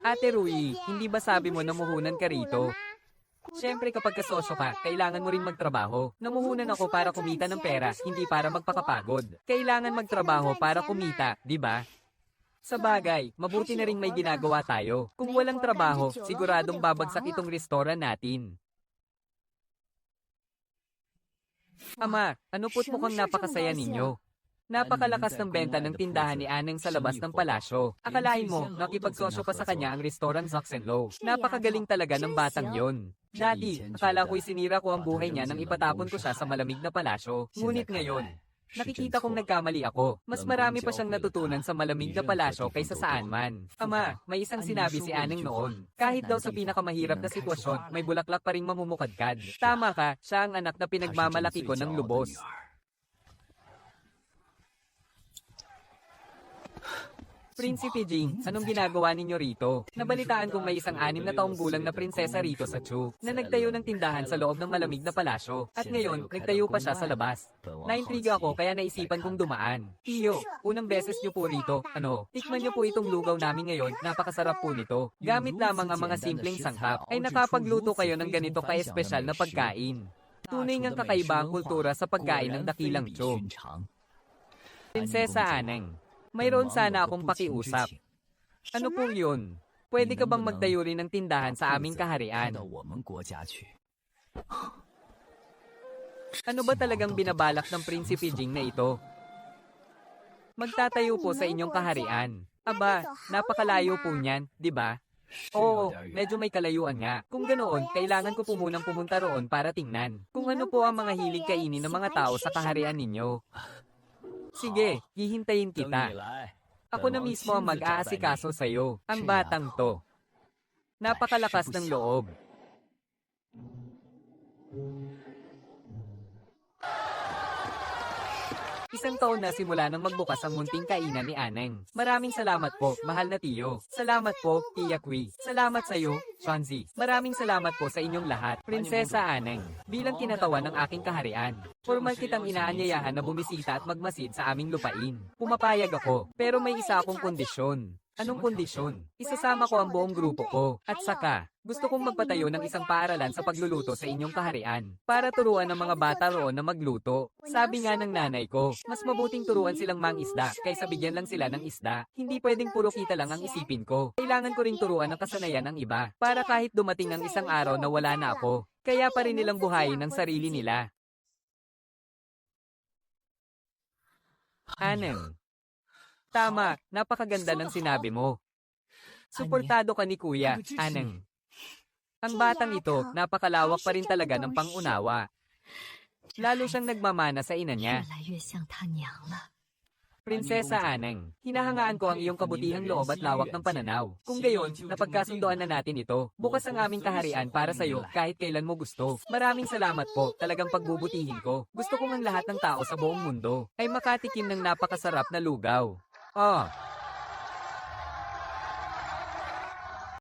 Ate Rui, hindi ba sabi mo namuhunan ka rito? Siyempre kapag kasosyo ka, kailangan mo rin magtrabaho. Namuhunan ako para kumita ng pera, hindi para magpakapagod. Kailangan magtrabaho para kumita, di ba? Sa bagay, mabuti na rin may ginagawa tayo. Kung walang trabaho, siguradong babagsak itong restoran natin. Ama, ano po't mukhang napakasaya ninyo? Napakalakas ng benta ng tindahan ni Aneng sa labas ng palasyo. Akalain mo, nakipagsosyo pa sa kanya ang restaurant Zuaxenlo. Napakagaling talaga ng batang yon. Dati, akala ko'y sinira ko ang buhay niya nang ipatapon ko siya sa malamig na palasyo. Ngunit ngayon, nakikita kong nagkamali ako. Mas marami pa siyang natutunan sa malamig na palasyo kaysa saan man. Ama, may isang sinabi si Aneng noon. Kahit daw sa pinakamahirap na sitwasyon, may bulaklak pa ring mamumukadkad. Tama ka, siya ang anak na pinagmamalaki ko ng lubos. Prinsipe Jing, anong ginagawa ninyo rito? Nabalitaan kong may isang 6 na taong gulang na prinsesa rito sa Chu, na nagtayo ng tindahan sa loob ng malamig na palasyo. At ngayon, nagtayo pa siya sa labas. Naintriga ako kaya naisipan kong dumaan. Tiyo, unang beses niyo po rito. Tikman niyo po itong lugaw namin ngayon, napakasarap po nito. Gamit lamang ang mga simpleng sangkap, ay nakapagluto kayo ng ganito ka-espesyal na pagkain. Tunay ngang kakaiba ang kultura sa pagkain ng dakilang Chu. Prinsesa Aneng, mayroon sana akong pakiusap. Ano po yun? Pwede ka bang magtayo rin ng tindahan sa aming kaharian? Ano ba talagang binabalak ng Prinsipe Jing na ito? Magtatayo po sa inyong kaharian. Aba, napakalayo po niyan, di ba? Oo, medyo may kalayuan nga. Kung ganoon, kailangan ko po munang pumunta roon para tingnan kung ano po ang mga hilig kainin ng mga tao sa kaharian ninyo. Sige, hihintayin kita. Ako na mismo ang mag-aasikaso sa'yo, ang batang to. Napakalakas ng loob. Isang taon na simula nang magbukas ang munting kainan ni Aneng. Maraming salamat po, mahal na tiyo. Salamat po, Tia Kui. Salamat sa iyo, Shanzi. Maraming salamat po sa inyong lahat, Prinsesa Aneng. Bilang kinatawan ng aking kaharian, formal kitang inaanyayahan na bumisita at magmasid sa aming lupain. Pumapayag ako, pero may isa akong kondisyon. Anong kondisyon? Isasama ko ang buong grupo ko. At saka, gusto kong magpatayo ng isang paaralan sa pagluluto sa inyong kaharian para turuan ng mga bata roon na magluto. Sabi nga ng nanay ko, mas mabuting turuan silang mangisda kaysa bigyan lang sila ng isda. Hindi pwedeng puro kita lang ang isipin ko. Kailangan ko ring turuan ng kasanayan ng iba para kahit dumating ang isang araw na wala na ako, kaya pa rin nilang buhayin ang sarili nila. Aneng. Tama, napakaganda ng sinabi mo. Suportado ka ni Kuya, Aneng. Ang batang ito, napakalawak pa rin talaga ng pangunawa. Lalo siyang nagmamana sa ina niya. Prinsesa Aneng, hinahangaan ko ang iyong kabutihang loob at lawak ng pananaw. Kung gayon, napagkasundoan na natin ito. Bukas ang aming kaharian para sa iyo kahit kailan mo gusto. Maraming salamat po, talagang pagbubutihin ko. Gusto kong ang lahat ng tao sa buong mundo ay makatikim ng napakasarap na lugaw.